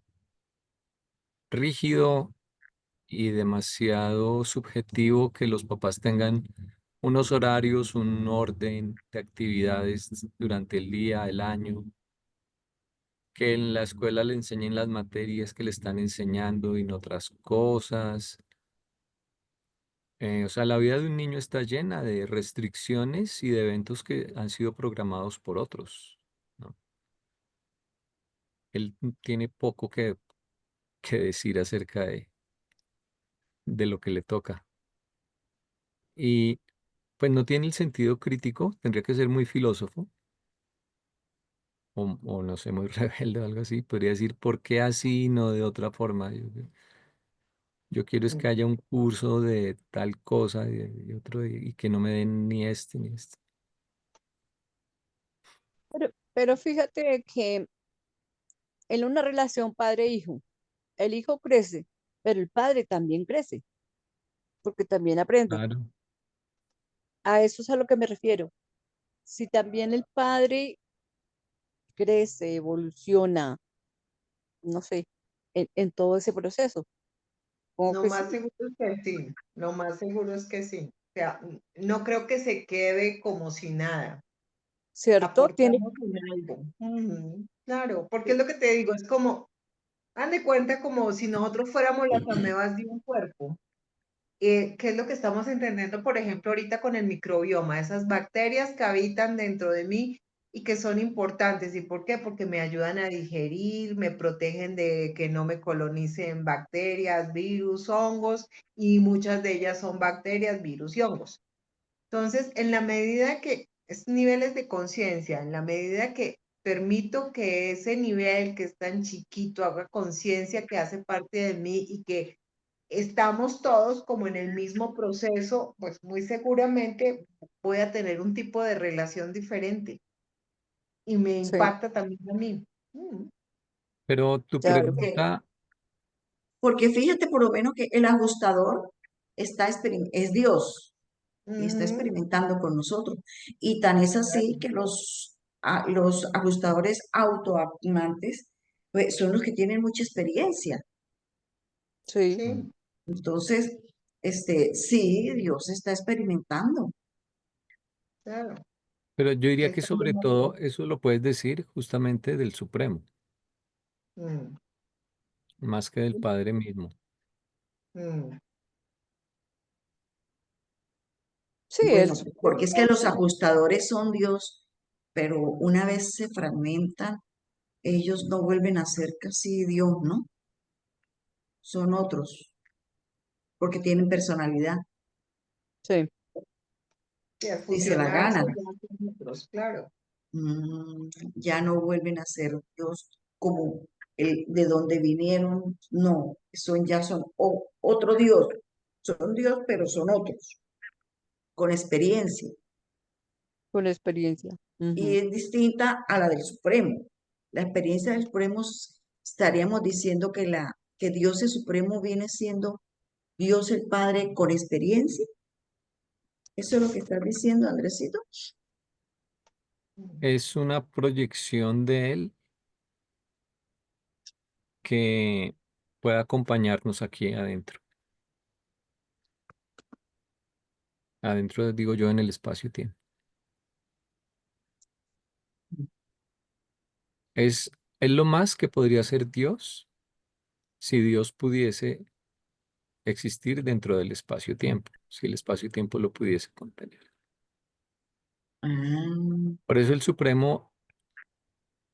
rígido y demasiado subjetivo que los papás tengan unos horarios, un orden de actividades durante el día, el año, que en la escuela le enseñen las materias que le están enseñando y no otras cosas. O sea, la vida de un niño está llena de restricciones y de eventos que han sido programados por otros, ¿no? Él tiene poco que decir acerca de lo que le toca. Y pues no tiene el sentido crítico, tendría que ser muy filósofo o no sé, muy rebelde o algo así. Podría decir, ¿por qué así y no de otra forma? Yo quiero es que haya un curso de tal cosa y otro y que no me den ni este ni este. pero fíjate que en una relación padre-hijo, el hijo crece, pero el padre también crece, porque también aprende. Claro. A eso es a lo que me refiero. Si también el padre crece, evoluciona, no sé, en todo ese proceso, como Lo que sí, más seguro es que sí, lo más seguro es que sí. O sea, no creo que se quede como si nada. ¿cierto? Tiene, Aportamos en algo. Ujú, claro, porque es lo que te digo, es como, haz de cuenta como si nosotros fuéramos las amebas de un cuerpo. ¿Qué es lo que estamos entendiendo, por ejemplo, ahorita con el microbioma? Esas bacterias que habitan dentro de mí y que son importantes. ¿Y por qué? Porque me ayudan a digerir, me protegen de que no me colonicen bacterias, virus, hongos, y muchas de ellas son bacterias, virus y hongos. Entonces, en la medida que es niveles de conciencia, en la medida que permito que ese nivel que es tan chiquito haga conciencia que hace parte de mí y que estamos todos como en el mismo proceso, pues muy seguramente voy a tener un tipo de relación diferente y me Sí, impacta también a mí. Mm, Pero tu claro, Porque, pregunta, porque fíjate por lo menos que el ajustador es Dios y está ujú, experimentando con nosotros. Y tan es así que los ajustadores autoactivantes pues, son los que tienen mucha experiencia. sí, sí, Entonces, sí, Dios está experimentando. claro. pero yo diría que Está sobre todo eso lo puedes decir justamente del Supremo, mm, más que del Padre mismo. mm. sí, el Bueno, porque Supremo, es que los sí, ajustadores son Dios, pero una vez se fragmentan, ellos no vuelven a ser casi Dios, ¿no? Son otros, porque tienen personalidad, sí, Sí, al si se la fusionarse ganan, ya con otros, claro. ya no vuelven a ser Dios como el de donde vinieron, no, ya son otro Dios, son Dios, pero son otros, con experiencia, con experiencia. y Ujú. es distinta a la del Supremo. La experiencia del Supremo estaríamos diciendo que Dios el Supremo viene siendo Dios el Padre con experiencia. ¿Eso es lo que estás diciendo, Andresito? Mm. Es una proyección de Él que pueda acompañarnos aquí adentro. Adentro, digo yo, en el espacio-tiempo. Es lo más que podría ser Dios si Dios pudiese existir dentro del espacio-tiempo, si el espacio-tiempo lo pudiese contener. Ah, Por eso el Supremo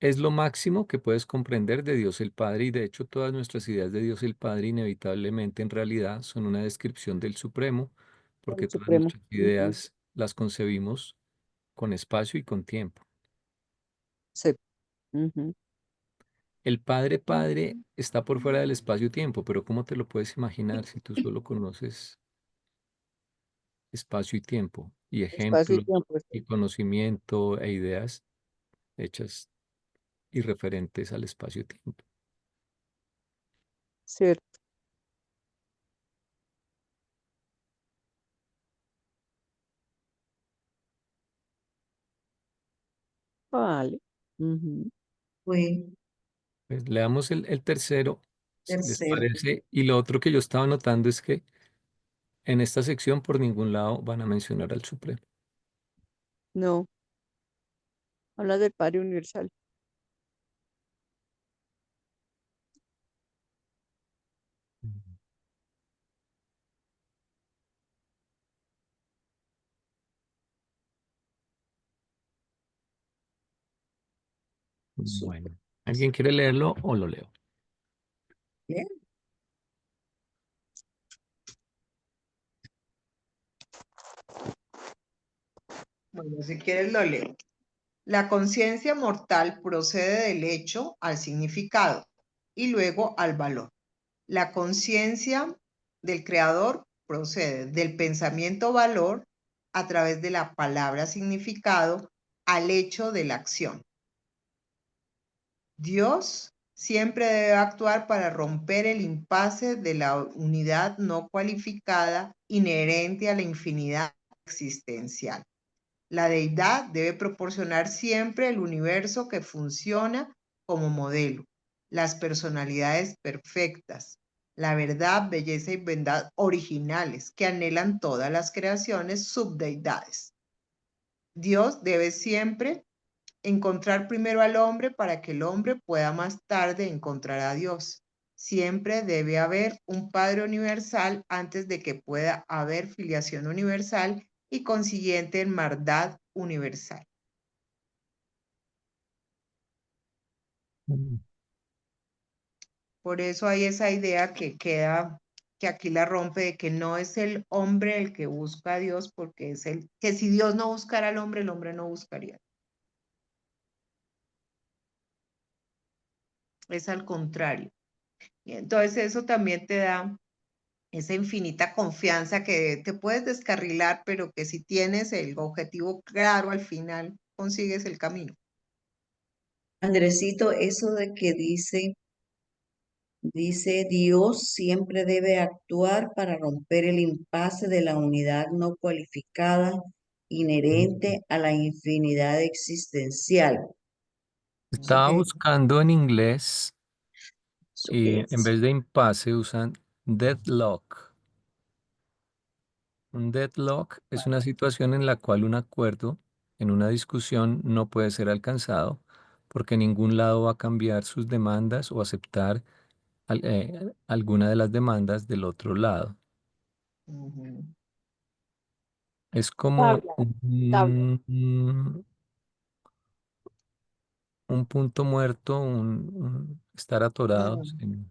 es lo máximo que puedes comprender de Dios el Padre y de hecho todas nuestras ideas de Dios el Padre inevitablemente en realidad son una descripción del Supremo, El porque todas Supremo. nuestras Ujú. ideas las concebimos con espacio y con tiempo. Sí. Ujú. El Padre Padre está por fuera del espacio-tiempo, pero ¿cómo te lo puedes imaginar si tú solo conoces espacio y tiempo y Espacio y ejemplos tiempo, y sí, conocimiento e ideas hechas y referentes al espacio-tiempo? cierto. Vale. Ujú. fue Pues leamos el tercero, si les tercero. parece. Y lo otro que yo estaba notando es que en esta sección por ningún lado van a mencionar al Supremo. No, habla del Padre Universal. Bueno, ¿alguien quiere leerlo o lo leo? Bien. Bueno, si quieres lo leo. La conciencia mortal procede del hecho al significado y luego al valor. La conciencia del creador procede del pensamiento valor a través de la palabra significado al hecho de la acción. Dios siempre debe actuar para romper el impasse de la unidad no cualificada inherente a la infinidad existencial. La deidad debe proporcionar siempre el universo que funciona como modelo, las personalidades perfectas, la verdad, belleza y bondad originales que anhelan todas las creaciones subdeidades. Dios debe siempre encontrar primero al hombre para que el hombre pueda más tarde encontrar a Dios. siempre debe haber un Padre universal antes de que pueda haber filiación universal y consiguiente hermandad universal. Mm. Por eso hay esa idea que queda, que aquí la rompe, de que no es el hombre el que busca a Dios, porque es el que si Dios no buscara al hombre, el hombre no buscaría. Es al contrario. Y entonces eso también te da esa infinita confianza que te puedes descarrilar, pero que si tienes el objetivo claro al final, consigues el camino. Andresito, eso de que dice Dios siempre debe actuar para romper el impasse de la unidad no cualificada inherente a la infinidad existencial. ¿Eso Estaba qué, buscando en inglés eso qué y en es? vez de impasse usan deadlock. Un deadlock es una situación en la cual un acuerdo en una discusión no puede ser alcanzado porque ningún lado va a cambiar sus demandas o aceptar alguna de las demandas del otro lado. Ujú. Es como Tabla, tabla. un punto muerto, estar atorados Mm,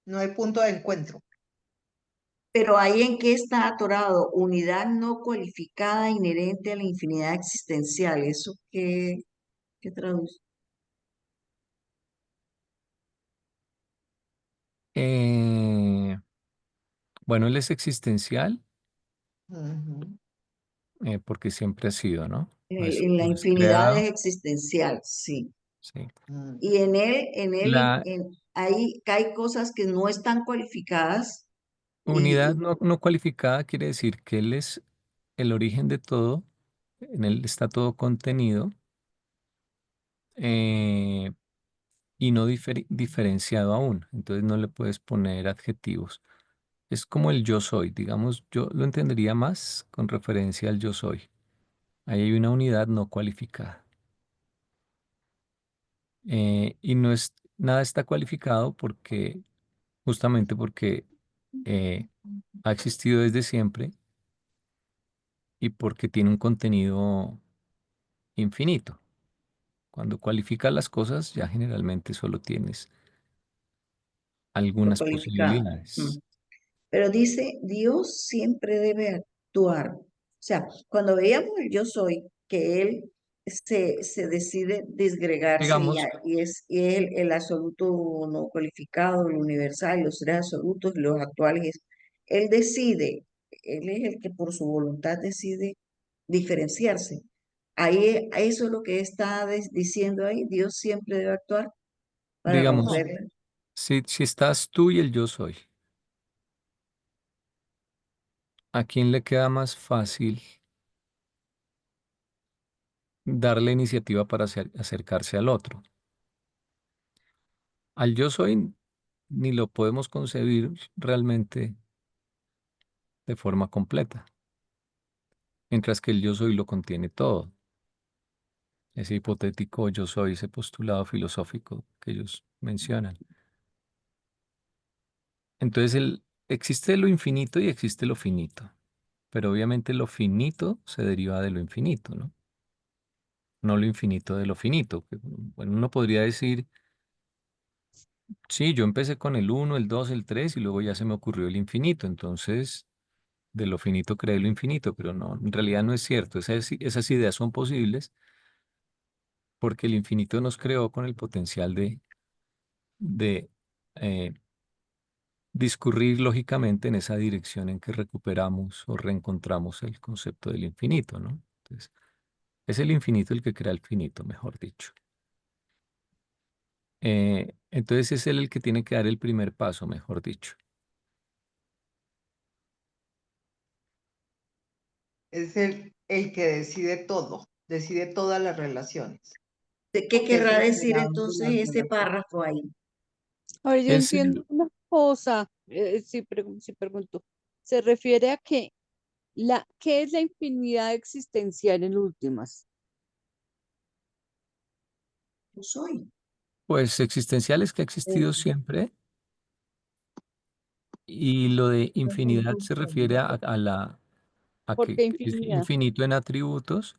no hay punto de encuentro. Pero ahí en qué está atorado, unidad no cualificada inherente a la infinidad existencial. ¿Eso qué traduce? eh, bueno, él es existencial Ujú. porque siempre ha sido, ¿no? En la No es infinidad creado. es existencial, sí. Sí. Y Mm. La ahí hay cosas que no están cualificadas unidad y no cualificada quiere decir que él es el origen de todo, en él está todo contenido eh, y no diferenciado aún. Entonces no le puedes poner adjetivos. Es como el yo soy, digamos, yo lo entendería más con referencia al yo soy. Ahí hay una unidad no cualificada. Y no es, nada está cualificado porque, justamente porque eh, ha existido desde siempre y porque tiene un contenido infinito. Cuando cualificas las cosas, ya generalmente solo tienes lo algunas cualificado. posibilidades. Pero dice, Dios siempre debe actuar. O sea, cuando veíamos el yo soy, que Él se decide disgregarse Digamos, y es el absoluto no cualificado, el universal, los seres absolutos y los actuales. Él decide, Él es el que por su voluntad decide diferenciarse. Ahí, eso es lo que está diciendo ahí, Dios siempre debe actuar para digamos, romperla. si estás tú y el yo soy, ¿a quién le queda más fácil dar la iniciativa para acercarse al otro? Al yo soy ni lo podemos concebir realmente de forma completa, mientras que el yo soy lo contiene todo. Ese hipotético yo soy, ese postulado filosófico que ellos mencionan. Entonces, existe lo infinito y existe lo finito, pero obviamente lo finito se deriva de lo infinito, ¿no? No lo infinito de lo finito. Bueno, uno podría decir, sí, yo empecé con el uno, el 2, el 3 y luego ya se me ocurrió el infinito, entonces de lo finito creé lo infinito, pero no, en realidad no es cierto. Esas ideas son posibles porque el infinito nos creó con el potencial de eh, discurrir lógicamente en esa dirección en que recuperamos o reencontramos el concepto del infinito, ¿no? Entonces, es el infinito el que crea el finito, mejor dicho. Entonces es él el que tiene que dar el primer paso, mejor dicho. Es el que decide todas las relaciones, ¿De qué porque es querrá el decir creador de entonces las ese relaciones. párrafo ahí? Ahora yo Es entiendo el, una cosa, si pregunto, se refiere a que ¿qué es la infinidad existencial en últimas? Yo soy. Pues existencial es que ha Eh, existido siempre y lo de No sé, infinidad se refiere a ¿Por qué que es infinidad? infinito en atributos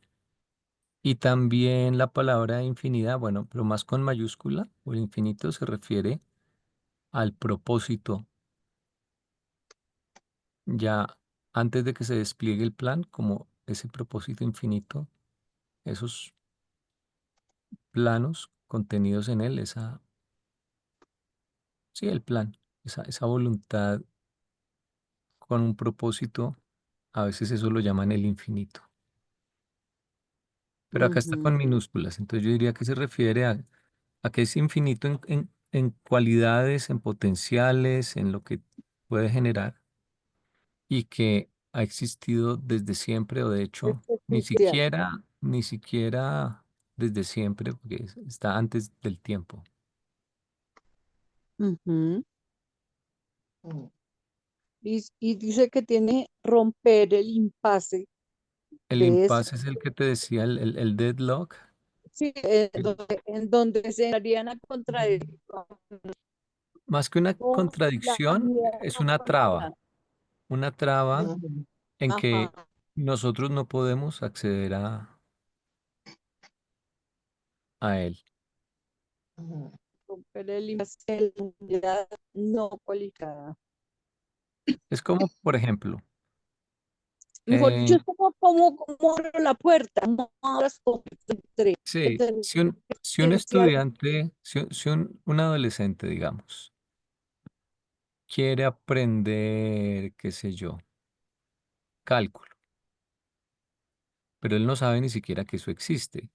y también la palabra infinidad, bueno, pero más con mayúscula o el infinito se refiere al propósito ya antes de que se despliegue el plan, como ese propósito infinito, esos planos contenidos en él, sí, el plan, esa voluntad con un propósito, a veces eso lo llaman el infinito. Pero acá está Ujú. con minúsculas, entonces yo diría que se refiere a que es infinito en cualidades, en potenciales, en lo que puede generar y que ha existido desde siempre o de Es hecho esencial. ni siquiera desde siempre, porque está antes del tiempo. Ujú. Mm. Y dice que tiene romper el impasse El de eso. impasse es el que te decía, el deadlock. Sí, en donde se harían a contradicción Más que una con la contradicción, unidad es completa. una traba Ujú, en Ajá. que nosotros no podemos acceder a él. ujú. Romper el impasse de la unidad no cualificada. Es como, por ejemplo, Mejor dicho, eh, es como abro la puerta, no abras como sí, si un esencial. estudiante, si un adolescente, digamos, quiere aprender, qué sé yo, cálculo, pero él no sabe ni siquiera que eso existe.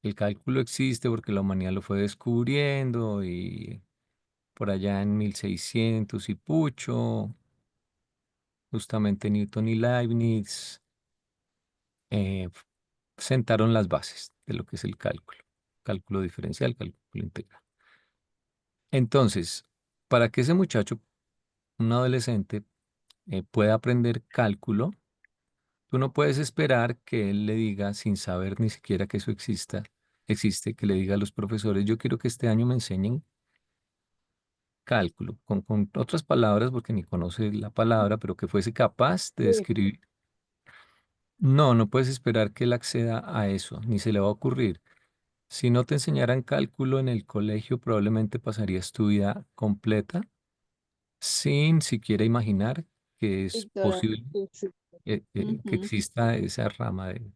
El cálculo existe porque la humanidad lo fue descubriendo y por allá en 1600 y pucho, justamente Newton y Leibniz f- sentaron las bases de lo que es el cálculo, cálculo diferencial, cálculo integral. Entonces, para que ese muchacho, un adolescente, pueda aprender cálculo, tú no puedes esperar que él le diga, sin saber ni siquiera que eso existe, que le diga a los profesores, yo quiero que este año me enseñen cálculo, con otras palabras, porque ni conoce la palabra, pero que fuese capaz de Sí, describir. No, no puedes esperar que él acceda a eso, ni se le va a ocurrir. Si no te enseñaran cálculo en el colegio, probablemente pasarías tu vida completa sin siquiera imaginar que es ignorante, posible sí, sí. que Ujú. exista esa rama de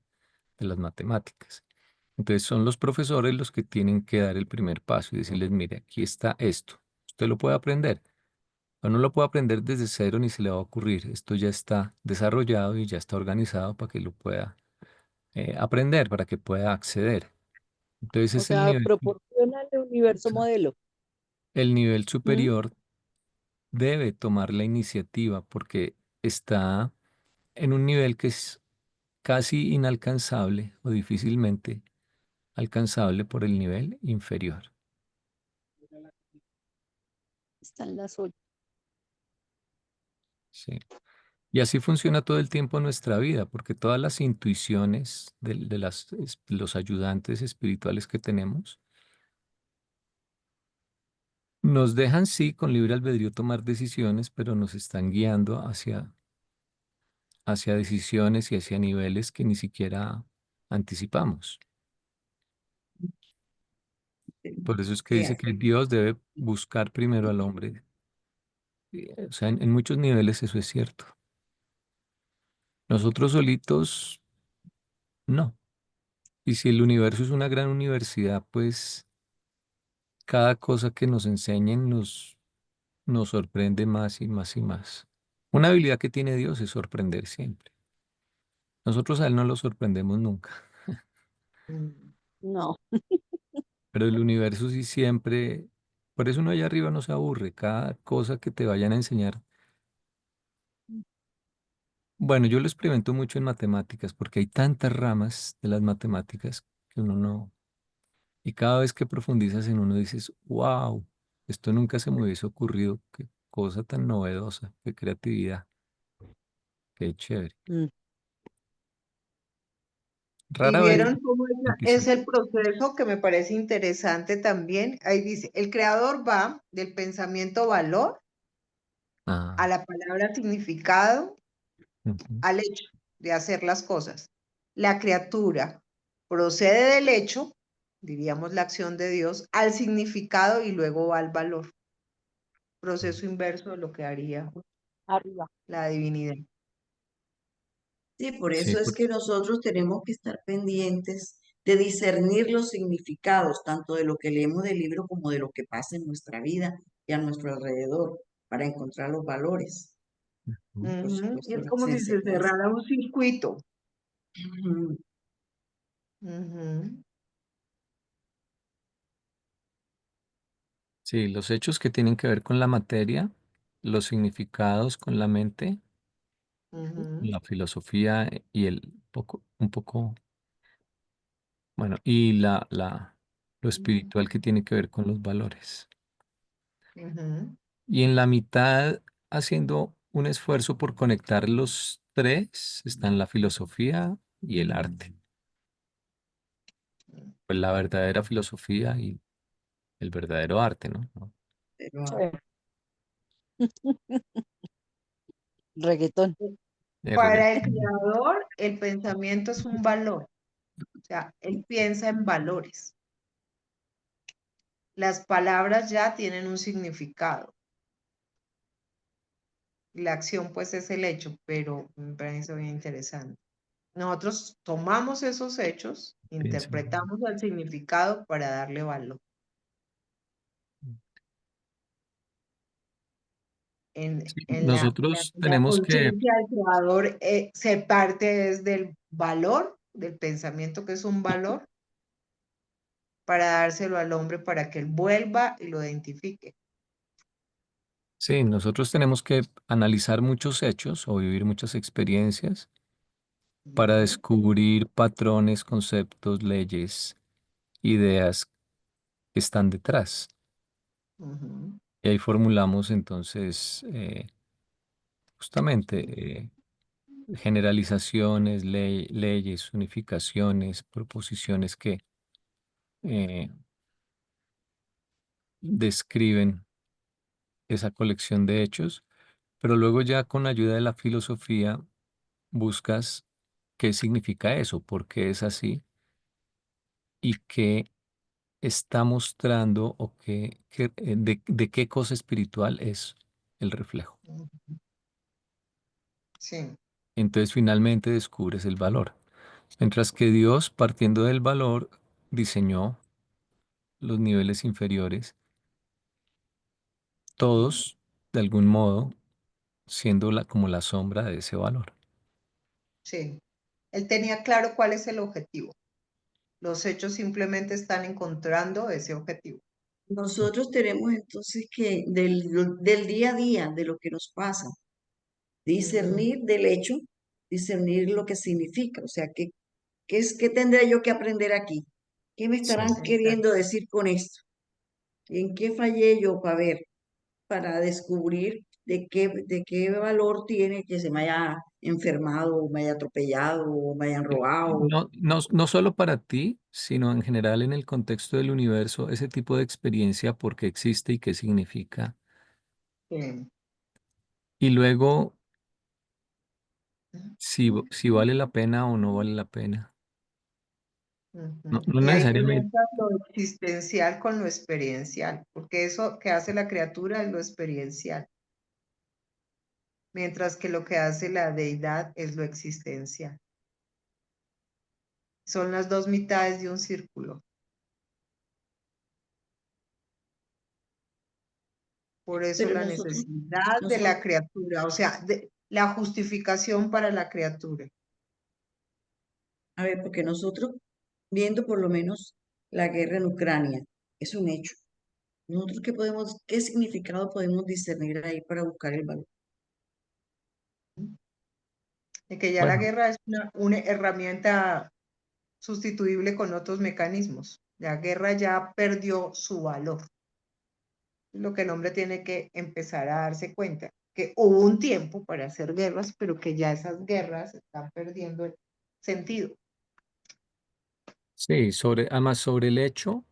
las matemáticas. Entonces son los profesores los que tienen que dar el primer paso y decirles, mire, aquí está esto. Usted lo puede aprender. O no lo puede aprender desde cero ni se le va a ocurrir. Esto ya está desarrollado y ya está organizado para que lo pueda aprender, para que pueda acceder. Entonces O es el sea, nivel, proporciona el universo exacto. modelo. El nivel ¿Mm? superior debe tomar la iniciativa porque está en un nivel que es casi inalcanzable o difícilmente alcanzable por el nivel inferior. Están las ocho. ¿Sí? Y así funciona todo el tiempo nuestra vida, porque todas las intuiciones de los ayudantes espirituales que tenemos nos dejan, sí, con libre albedrío tomar decisiones, pero nos están guiando hacia decisiones y hacia niveles que ni siquiera anticipamos. Por eso es que Sí, dice que Dios debe buscar primero al hombre. O sea, en muchos niveles eso es cierto. Nosotros solitos, no. Y si el universo es una gran universidad, pues cada cosa que nos enseñen nos sorprende más y más y más. Una habilidad que tiene Dios es sorprender siempre. Nosotros a Él no lo sorprendemos nunca, Mm. No, pero el universo sí siempre, por eso uno allá arriba no se aburre, cada cosa que te vayan a enseñar. Bueno, yo lo experimento mucho en matemáticas porque hay tantas ramas de las matemáticas que uno no, y cada vez que profundizas en uno dices, wow, esto nunca se me hubiese ocurrido, qué cosa tan novedosa, qué creatividad, qué chévere. mm, Y Rara vez vieron cómo es episodio. el proceso que me parece interesante también. Ahí dice, el creador va del pensamiento valor a Ah, la palabra significado, ujú, al hecho de hacer las cosas. La criatura procede del hecho, diríamos la acción de Dios, al significado y luego va al valor. Proceso inverso de lo que haría Arriba. la divinidad. Sí, por sí, eso es que nosotros tenemos que estar pendientes de discernir los significados, tanto de lo que leemos del libro como de lo que pasa en nuestra vida y a nuestro alrededor, para encontrar los valores. ujú. Por Y supuesto, es la como si se enseñanza. cerrara un circuito. Ujú. Ujú, Sí, los hechos que tienen que ver con la materia, los significados con la mente, ujú, la filosofía y un poco, bueno, y lo espiritual que tiene que ver con los valores. ujú, Y en la mitad, haciendo un esfuerzo por conectar los tres, están la filosofía y el arte. Pues la verdadera filosofía y el verdadero arte, ¿no? ¿No? Pero Sí. Reggaetón. Para el reggaetón. creador, el pensamiento es un valor. O sea, él piensa en valores. Las palabras ya tienen un significado. La acción, pues, es el hecho, pero me parece bien interesante. Nosotros tomamos esos hechos, Pienso. interpretamos el significado para darle valor. Sí, En nosotros la tenemos que, conciencia del creador se parte desde el valor, del pensamiento que es un valor, para dárselo al hombre para que él vuelva y lo identifique. sí, nosotros tenemos que analizar muchos hechos o vivir muchas experiencias para Ujú, descubrir patrones, conceptos, leyes, ideas que están detrás. ujú, Y ahí formulamos entonces justamente generalizaciones, leyes, unificaciones, proposiciones que eh, describen esa colección de hechos, pero luego ya con la ayuda de la filosofía buscas qué significa eso, por qué es así y qué está mostrando o de qué cosa espiritual es el reflejo. ujú. Sí. Entonces finalmente descubres el valor. Mientras que Dios, partiendo del valor, diseñó los niveles inferiores, todos de algún modo siendo como la sombra de ese valor. Sí. Él tenía claro cuál es el objetivo. Los hechos simplemente están encontrando ese objetivo. nosotros tenemos entonces que del día a día, de lo que nos pasa, Ujú, discernir del hecho, discernir lo que significa, o sea, ¿qué tendré yo que aprender aquí? ¿Qué me Sí. estarán exacto. queriendo decir con esto? ¿En qué fallé yo para ver, para descubrir de qué valor tiene que se me haya enfermado, o me haya atropellado, o me hayan robado? No, no, no solo para ti, sino en general en el contexto del universo, ese tipo de experiencia, por qué existe y qué significa. Sí. Y luego, si vale la pena o no vale la pena. No, Ujú. no Y ahí necesariamente. conecta lo existencial con lo experiencial, porque eso que hace la criatura es lo experiencial, mientras que lo que hace la deidad es lo existencial. Son las dos mitades de un círculo. Por eso Pero la necesidad de la nosotros, criatura, o sea, la justificación para la criatura. a ver, porque nosotros, viendo por lo menos la guerra en Ucrania, es un hecho. Nosotros qué significado podemos discernir ahí para buscar el valor. De que ya la Bueno, guerra es una herramienta sustituible con otros mecanismos. La guerra ya perdió su valor. Lo que el hombre tiene que empezar a darse cuenta, que hubo un tiempo para hacer guerras, pero que ya esas guerras están perdiendo el sentido. Sí, además sobre el hecho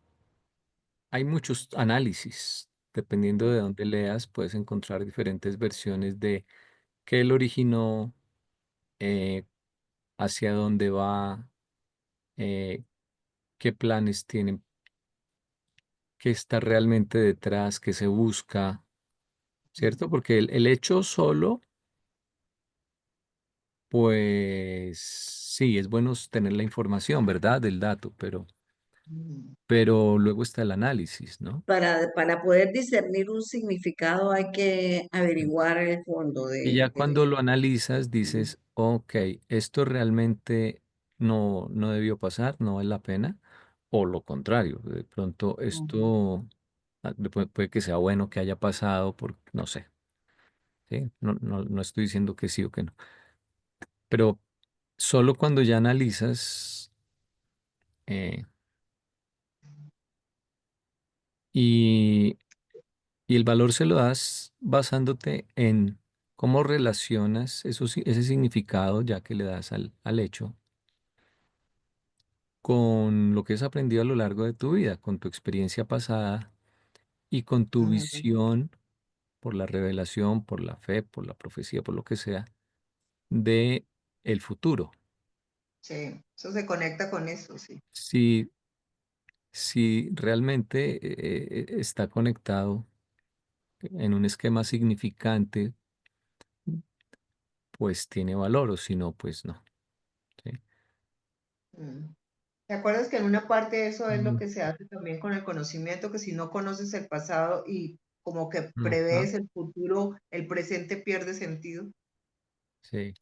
hay muchos análisis. Dependiendo de dónde leas, puedes encontrar diferentes versiones de qué lo originó, eh, hacia dónde va, eh, qué planes tienen, qué está realmente detrás, qué se busca, ¿cierto? Porque el hecho solo, pues sí, es bueno tener la información, ¿verdad? Del dato, Mm. pero luego está el análisis, ¿no? Para poder discernir un significado hay que averiguar el fondo Y ya de cuando lo analizas, dices, ok, esto realmente no debió pasar, no vale la pena, o lo contrario, de pronto Ujú. esto puede que sea bueno que haya pasado, no sé, ¿sí? No estoy diciendo que sí o que no, pero solo cuando ya analizas, eh, y, y el valor se lo das basándote en cómo relacionas ese significado ya que le das al hecho con lo que has aprendido a lo largo de tu vida, con tu experiencia pasada y con tu Ujú. visión por la revelación, por la fe, por la profecía, por lo que sea, de el futuro. Sí, eso se conecta con eso, sí. Si, si realmente está conectado en un esquema significante, pues tiene valor, o si no, pues no. ¿Sí? Mm. ¿Te acuerdas que en una parte eso es lo Mm, que se hace también con el conocimiento, que si no conoces el pasado y como que ajá, prevés el futuro, el presente pierde sentido? sí.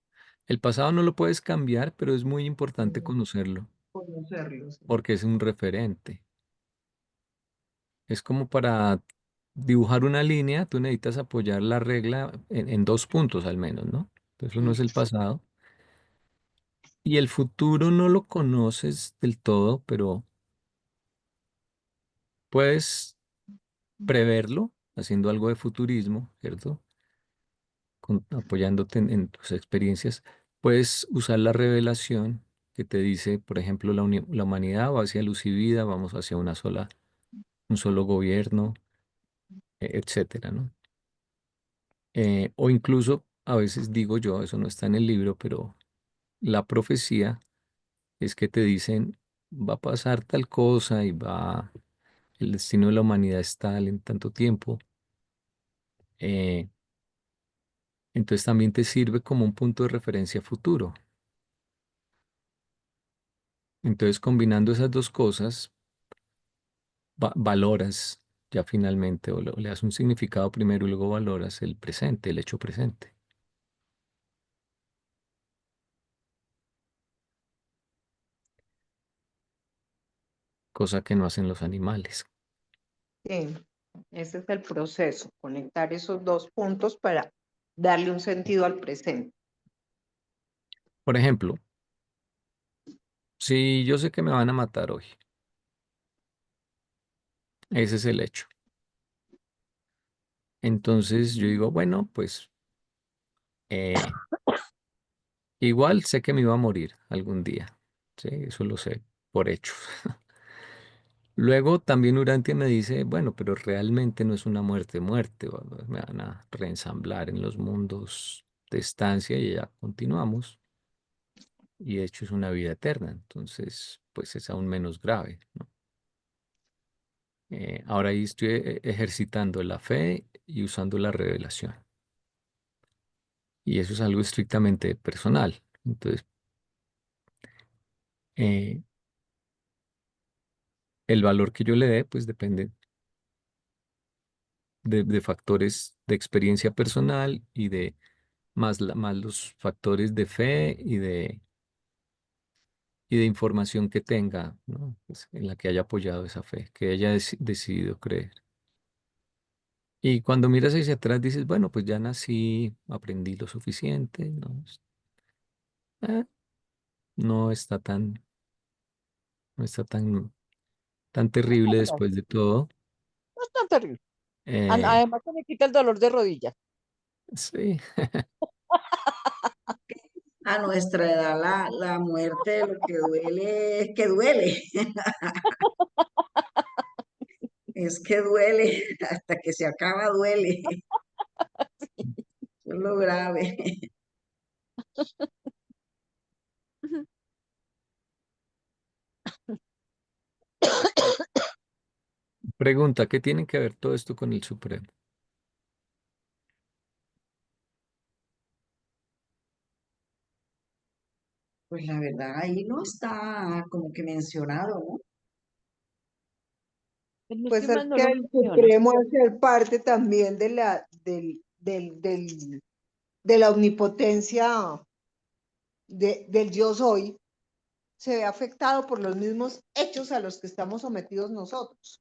El pasado no lo puedes cambiar, pero es muy importante Mm. conocerlo, Conocerlo, sí. porque es un referente. Es como para dibujar una línea, tú necesitas apoyar la regla en dos puntos al menos, ¿no? Entonces uno es el pasado y el futuro no lo conoces del todo, pero puedes preverlo haciendo algo de futurismo, ¿cierto? Apoyándote en tus experiencias. Puedes usar la revelación que te dice, por ejemplo, la humanidad va hacia luz y vida, vamos hacia un solo gobierno, etcétera, ¿no? O incluso, a veces digo yo, eso no está en el libro, pero la profecía es que te dicen, va a pasar tal cosa el destino de la humanidad es tal en tanto tiempo. eh, entonces también te sirve como un punto de referencia futuro. Entonces, combinando esas dos cosas, valoras ya finalmente, o le das un significado primero y luego valoras el presente, el hecho presente, cosa que no hacen los animales. Sí, ese es el proceso, conectar esos dos puntos para darle un sentido al presente. Por ejemplo, si yo sé que me van a matar hoy, ese es el hecho. Entonces yo digo, bueno, pues eh, igual sé que me iba a morir algún día. Sí, eso lo sé por hecho. Luego también Urantia me dice, bueno, pero realmente no es una muerte muerte, me van a reensamblar en los mundos de estancia y ya continuamos. Y de hecho es una vida eterna, entonces pues es aún menos grave, ¿no? Ahora ahí estoy ejercitando la fe y usando la revelación. Y eso es algo estrictamente personal. Entonces, eh, el valor que yo le dé, pues depende de factores de experiencia personal y de más los factores de fe y de información que tenga, ¿no? Pues, en la que haya apoyado esa fe, que haya decidido creer. Y cuando miras hacia atrás dices, bueno, pues ya nací, aprendí lo suficiente, ¿no? Eh, no está no está tan terrible No, después de todo. no es tan terrible. Eh, Además, se me quita el dolor de rodilla. sí, A nuestra edad la muerte lo que duele es que duele, es que duele, hasta que se acaba duele, eso es lo grave. Pregunta, ¿qué tiene que ver todo esto con el Supremo? Pues la verdad ahí no está como que mencionado, ¿no? En Pues últimas es no que lo el menciona. Supremo es ser parte también de la omnipotencia del yo soy, se ve afectado por los mismos hechos a los que estamos sometidos nosotros.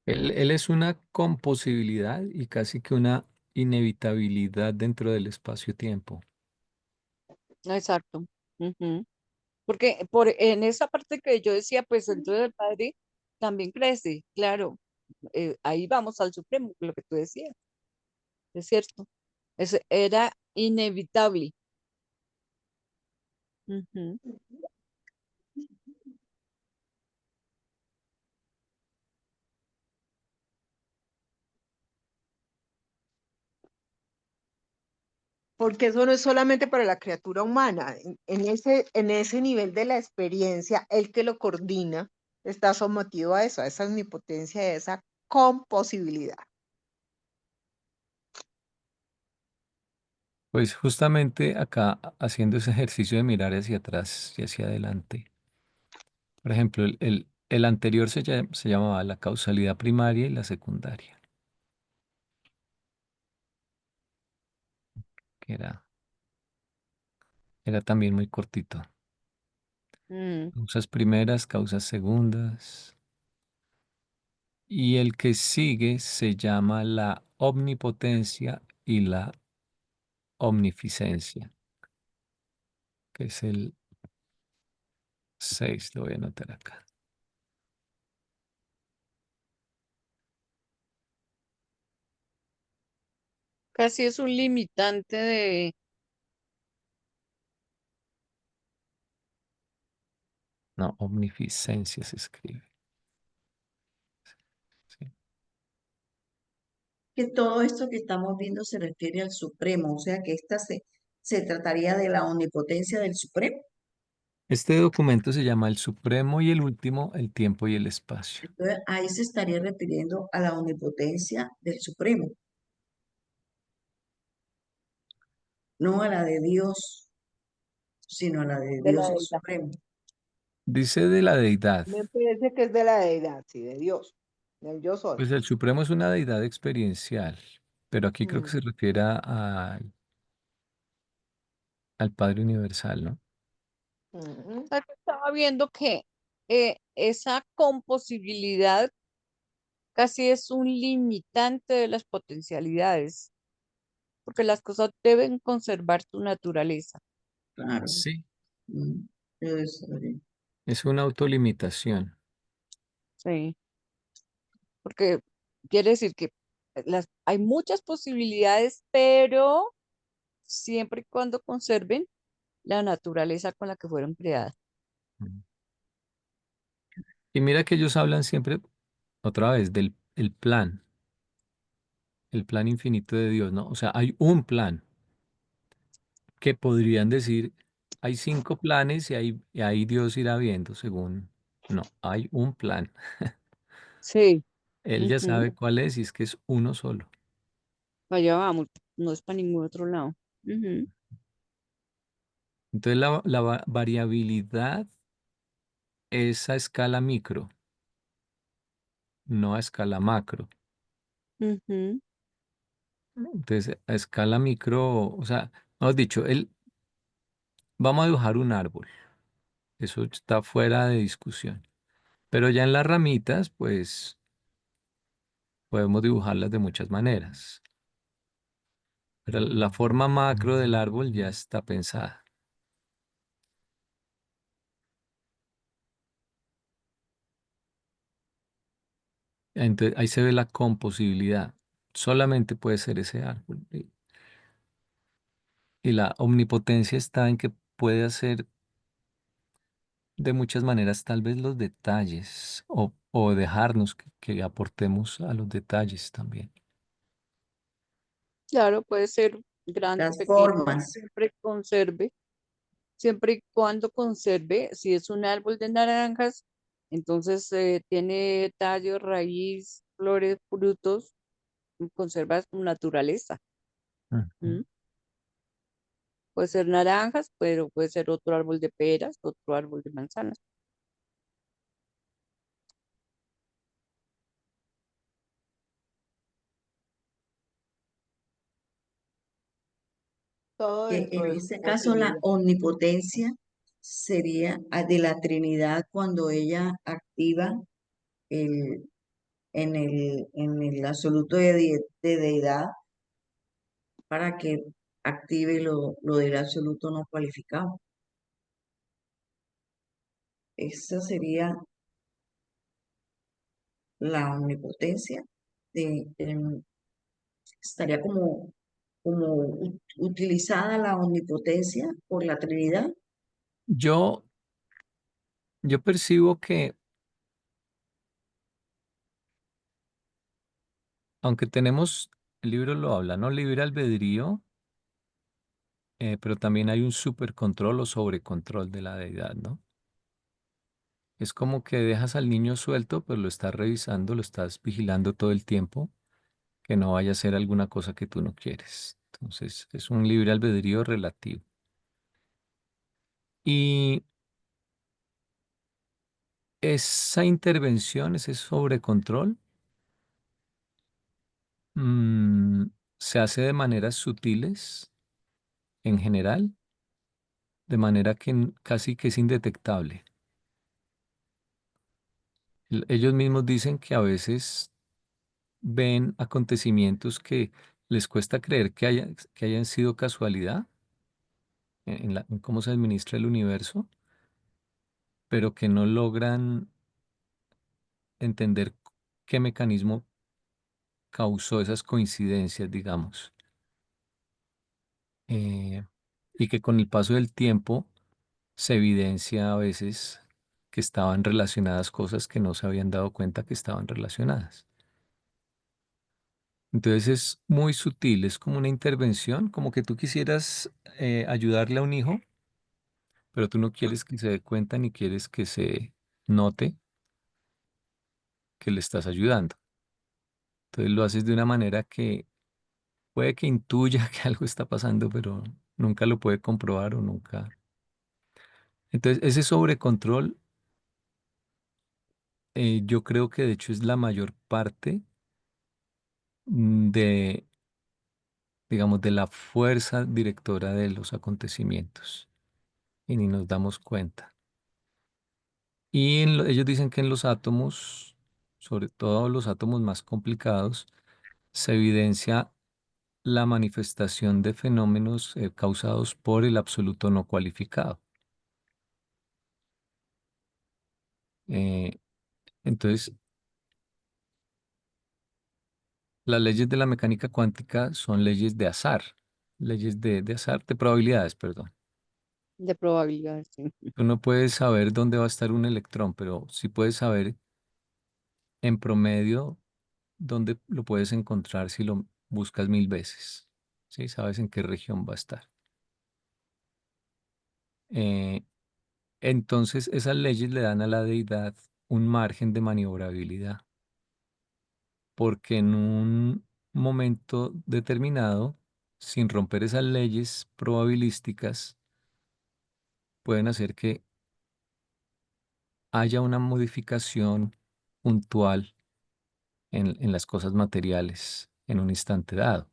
Él es una composibilidad y casi que una inevitabilidad dentro del espacio-tiempo. Exacto. Ujú. Porque en esa parte que yo decía, pues entonces el padre también crece, claro. Ahí vamos al Supremo, lo que tú decías, es cierto. Era inevitable. Ujú. Porque eso no es solamente para la criatura humana. En ese nivel de la experiencia, el que lo coordina está sometido a eso, a esa omnipotencia, a esa composibilidad. Pues justamente acá haciendo ese ejercicio de mirar hacia atrás y hacia adelante. Por ejemplo, el anterior se llamaba la causalidad primaria y la secundaria, que era también muy cortito. Mm. Causas primeras, causas segundas. Y el que sigue se llama la omnipotencia y la omnificencia, que es el 6. Lo voy a anotar acá. Casi es un limitante de... No, omnificencia se escribe. Sí. Que todo esto que estamos viendo se refiere al Supremo, o sea que se trataría de la omnipotencia del Supremo. Este documento se llama El Supremo y el Último, el Tiempo y el Espacio. Entonces ahí se estaría refiriendo a la omnipotencia del Supremo, no a la de Dios, sino a la de de la Dios el deidad. Supremo. Dice de la deidad. Me parece que es de la deidad, sí, de Dios, del yo soy. Pues el Supremo es una deidad experiencial, pero aquí creo que Mm. se refiere al Padre Universal, ¿no? Mm. Acá estaba viendo que esa composibilidad casi es un limitante de las potencialidades, porque las cosas deben conservar su naturaleza. Claro. Sí. Mm, eso, Es una autolimitación. Sí, porque quiere decir que hay muchas posibilidades, pero siempre y cuando conserven la naturaleza con la que fueron creadas. Mm. Y mira que ellos hablan siempre, otra vez, del el plan infinito de Dios, ¿no? O sea, hay un plan que podrían decir, hay 5 planes y ahí Dios irá viendo según... No, hay un plan. Sí. Él ya Ujú. sabe cuál es y es que es uno solo. Allá vamos, no es para ningún otro lado. Ujú. Entonces la variabilidad es a escala micro, no a escala macro. Ujú. Entonces, a escala micro, o sea, hemos dicho, vamos a dibujar un árbol. Eso está fuera de discusión. Pero ya en las ramitas, pues podemos dibujarlas de muchas maneras. Pero la forma macro del árbol ya está pensada. Entonces, ahí se ve la composibilidad. Solamente puede ser ese árbol. Y la omnipotencia está en que puede hacer de muchas maneras tal vez los detalles o dejarnos que aportemos a los detalles también. Claro, puede ser grande, las pequeño, formas. siempre y cuando conserve, si es un árbol de naranjas, entonces tiene tallo, raíz, flores, frutos, conserva su naturaleza. Ujú. ¿M? Puede ser naranjas, pero puede ser otro árbol de peras, otro árbol de manzanas. Todo Que dentro en de su este caso la posibilidad. omnipotencia sería de la Trinidad cuando ella activa el, en el absoluto de deidad para que active lo del absoluto no cualificado. Esa sería la omnipotencia estaría como utilizada la omnipotencia por la Trinidad. Yo, yo percibo que aunque tenemos, el libro lo habla, ¿no? Libre albedrío, pero también hay un supercontrol o sobrecontrol de la deidad, ¿no? Es como que dejas al niño suelto, pero lo estás revisando, lo estás vigilando todo el tiempo, que no vaya a hacer alguna cosa que tú no quieres. Entonces, es un libre albedrío relativo. Y esa intervención, ese sobrecontrol, mm, se hace de maneras sutiles en general, de manera que casi que es indetectable. Ellos mismos dicen que a veces ven acontecimientos que les cuesta creer que hayan sido casualidad en cómo se administra el universo, pero que no logran entender qué mecanismo causó esas coincidencias, digamos. Eh, y que con el paso del tiempo se evidencia a veces que estaban relacionadas cosas que no se habían dado cuenta que estaban relacionadas. Entonces es muy sutil, es como una intervención, como que tú quisieras ayudarle a un hijo, pero tú no quieres que se dé cuenta ni quieres que se note que le estás ayudando. Entonces lo haces de una manera que puede que intuya que algo está pasando, pero nunca lo puede comprobar o nunca. Entonces ese sobrecontrol, yo creo que de hecho es la mayor parte de, digamos, de la fuerza directora de los acontecimientos y ni nos damos cuenta. Y ellos dicen que en los átomos, sobre todo los átomos más complicados, se evidencia la manifestación de fenómenos causados por el absoluto no cualificado. Eh, entonces, las leyes de la mecánica cuántica son leyes de azar, leyes de azar, de probabilidades, perdón. De probabilidad, sí. Tú no puedes saber dónde va a estar un electrón, pero sí puedes saber en promedio dónde lo puedes encontrar si lo buscas 1000 veces. ¿Sí? Sabes en qué región va a estar. Eh, entonces, esas leyes le dan a la deidad un margen de maniobrabilidad, porque en un momento determinado, sin romper esas leyes probabilísticas, pueden hacer que haya una modificación puntual en las cosas materiales en un instante dado.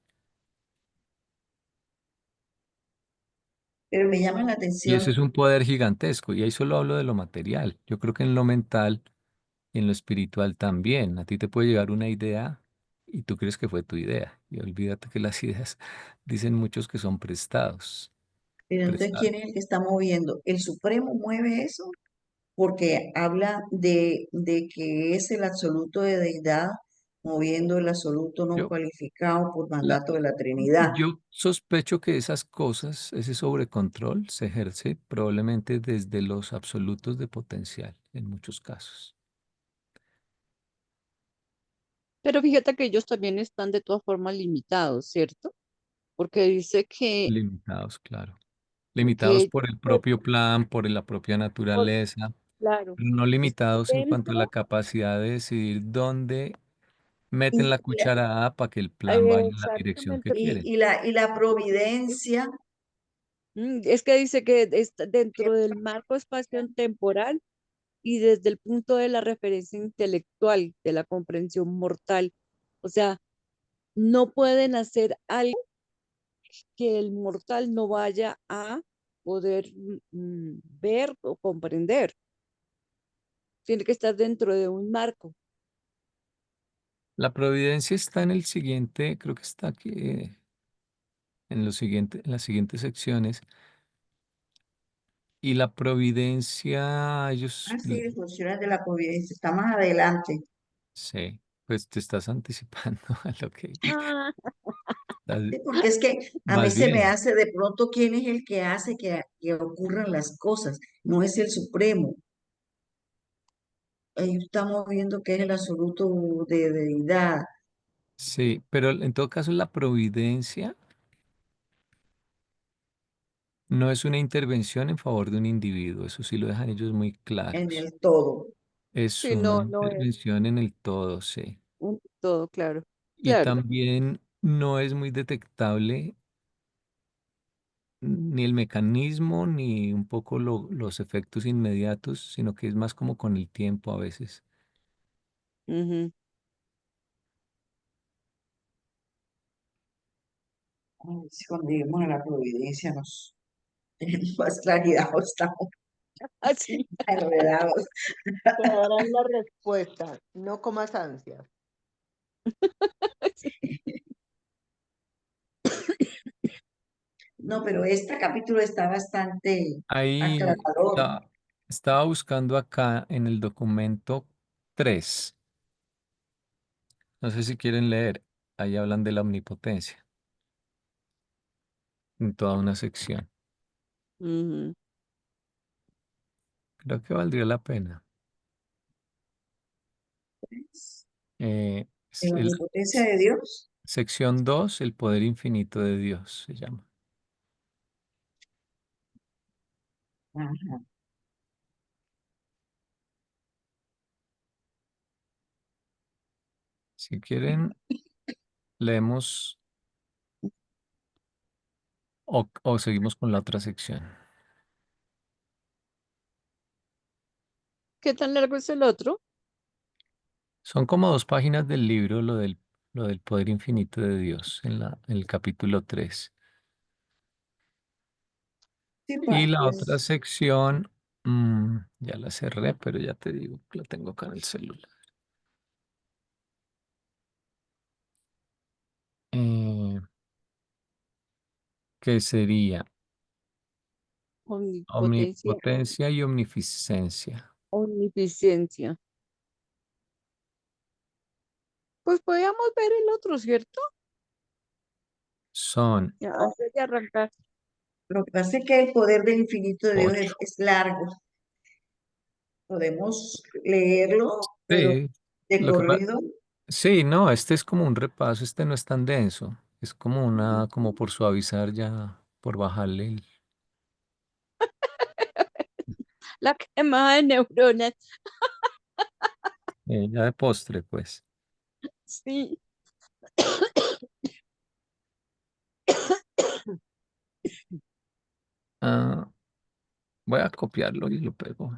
Pero me llama la Y eso atención, es un poder gigantesco. Y ahí solo hablo de lo material. Yo creo que en lo mental y en lo espiritual también. A ti te puede llegar una idea y tú crees que fue tu idea. Y olvídate que las ideas dicen muchos que son prestados. pero entonces, Prestados. ¿quién es el que está moviendo? ¿El Supremo mueve eso? Porque habla de que es el absoluto de deidad moviendo el absoluto no Yo, cualificado por la, mandato de la Trinidad. yo sospecho que esas cosas, ese sobrecontrol, se ejerce probablemente desde los absolutos de potencial en muchos casos. Pero fíjate que ellos también están de todas formas limitados, ¿cierto? Porque dice Limitados, claro. que Limitados ellos, por el pues, propio plan, por la propia por- naturaleza, claro, pero no están limitados en cuanto a la dentro, capacidad de decidir dónde meten la Y la, cucharada para que el plan vaya en la dirección que exactamente. quieren. y la providencia, Es que dice que está dentro del marco espacio-temporal y desde el punto de la referencia intelectual, de la comprensión mortal. O sea, no pueden hacer algo que el mortal no vaya a poder ver o comprender. Tiene que estar dentro de un marco. La providencia está en el siguiente, creo que está aquí, en las siguientes secciones. Y la providencia, ellos, así de funciones de la providencia, está más adelante. sí, pues te estás anticipando a lo que Ah, Sí, porque es que a mí vas se me bien. hace de pronto quién es el que hace que ocurran las cosas, no es el Supremo. Ahí estamos viendo que es el absoluto de deidad. Sí, pero en todo caso la providencia no es una intervención en favor de un individuo, eso sí lo dejan ellos muy En claros. el todo. Es sí, una no, no es intervención en el todo, sí. un todo, claro. Y Claro. también no es muy detectable ni el mecanismo ni un poco los efectos inmediatos, sino que es más como con el tiempo a veces. Ujú. Ay, sí, cuando lleguemos a la providencia nos tenemos más claridad o estamos Así. enredados. Te darán la respuesta, no comas ansias. No, pero este capítulo está bastante Ahí aclarador. estaba buscando acá en el documento 3. No sé si quieren leer. Ahí hablan de la omnipotencia en toda una sección. Ujú. Creo que valdría la pena. De Es la el, omnipotencia de Dios. sección 2, el poder infinito de Dios se llama. Ajá. Si quieren, leemos o seguimos con la otra sección. ¿Qué tan largo es el otro? Son como 2 páginas del libro, lo del poder infinito de Dios, en el capítulo 3. Sí, Y la otra pues, sección, ya la cerré, pero ya te digo, la tengo acá en el celular. Eh, que sería Omnipotencia, omnipotencia y omnificencia. omnipotencia. Pues podríamos ver el otro, ¿cierto? Son Ya, antes de arrancar. lo que pasa es que el poder del infinito de Dios 8. es largo. Podemos leerlo, pero Sí, de lo que corrido. sí, no, este es como un repaso, este no es tan denso. Es como como por suavizar ya, por bajarle La quemada de neuronas. ya de postre, pues. Sí. Ah, voy a copiarlo y lo pego.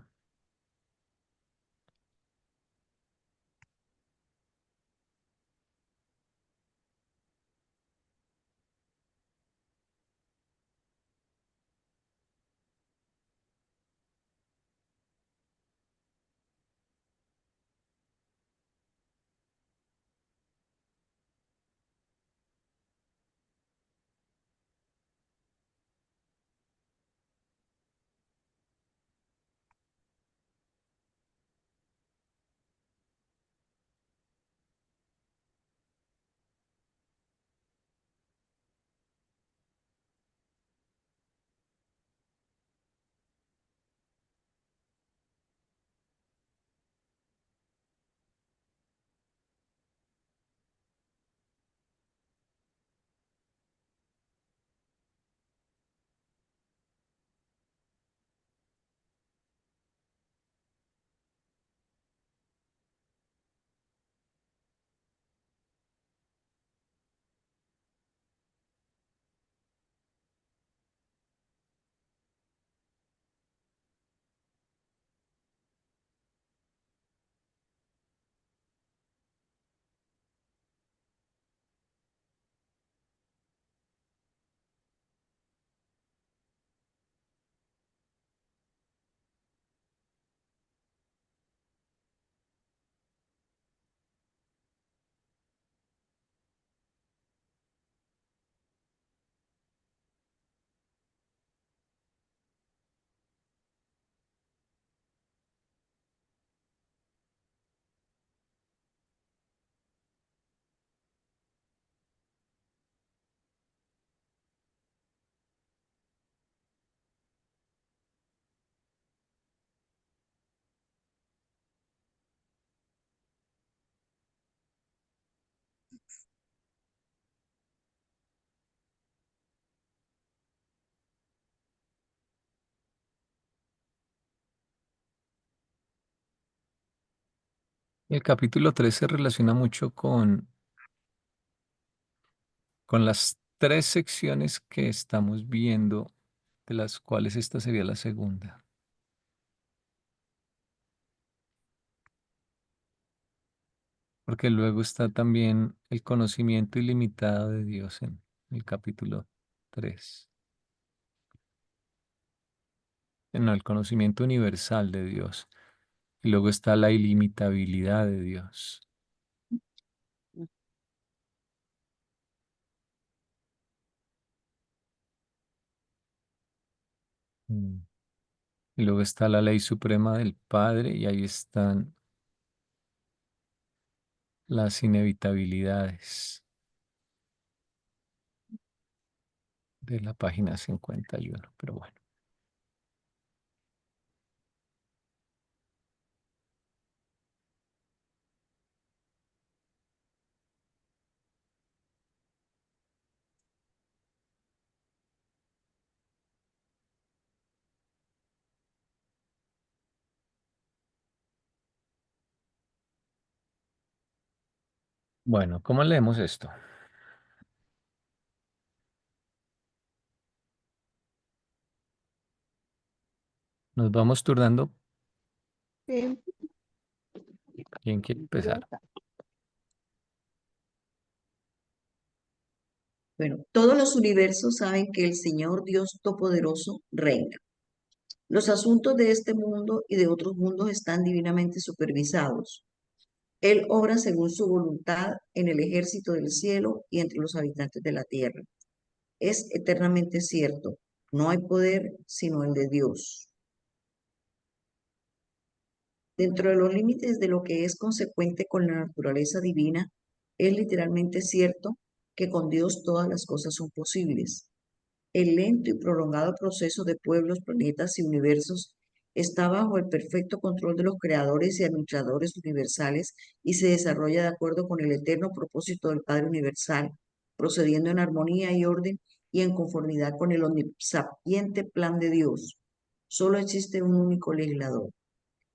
El capítulo 3 se relaciona mucho con las tres secciones que estamos viendo, de las cuales esta sería la segunda. Porque luego está también el conocimiento ilimitado de Dios en el capítulo 3. No, el conocimiento universal de Dios. Y luego está la ilimitabilidad de Dios. Mm. Y luego está la ley suprema del Padre y ahí están las inevitabilidades de la página 51. Pero bueno. Bueno, ¿cómo leemos esto? Nos vamos turnando. Sí, ¿Quién quiere empezar? Bueno, todos los universos saben que el Señor Dios Todopoderoso reina. Los asuntos de este mundo y de otros mundos están divinamente supervisados. Él obra según su voluntad en el ejército del cielo y entre los habitantes de la tierra. Es eternamente cierto, no hay poder sino el de Dios. Dentro de los límites de lo que es consecuente con la naturaleza divina, es literalmente cierto que con Dios todas las cosas son posibles. El lento y prolongado proceso de pueblos, planetas y universos está bajo el perfecto control de los creadores y administradores universales y se desarrolla de acuerdo con el eterno propósito del Padre Universal, procediendo en armonía y orden y en conformidad con el omnisapiente plan de Dios. Solo existe un único legislador.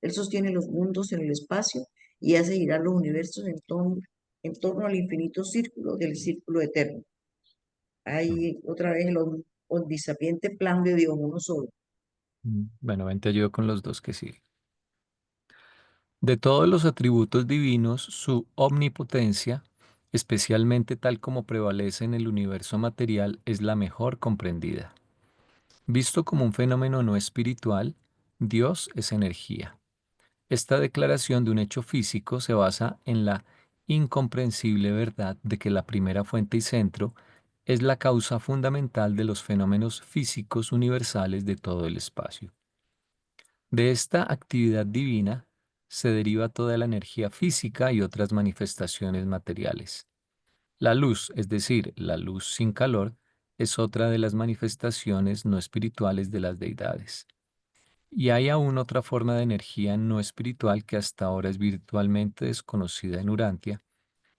Él sostiene los mundos en el espacio y hace girar los universos en torno al infinito círculo del círculo eterno. Ahí otra vez el omnisapiente plan de Dios, uno solo. Bueno, ven, te ayudo con los dos que siguen. De todos los atributos divinos, su omnipotencia, especialmente tal como prevalece en el universo material, es la mejor comprendida. Visto como un fenómeno no espiritual, Dios es energía. Esta declaración de un hecho físico se basa en la incomprensible verdad de que la primera fuente y centro es la causa fundamental de los fenómenos físicos universales de todo el espacio. De esta actividad divina se deriva toda la energía física y otras manifestaciones materiales. La luz, es decir, la luz sin calor, es otra de las manifestaciones no espirituales de las deidades. Y hay aún otra forma de energía no espiritual que hasta ahora es virtualmente desconocida en Urantia,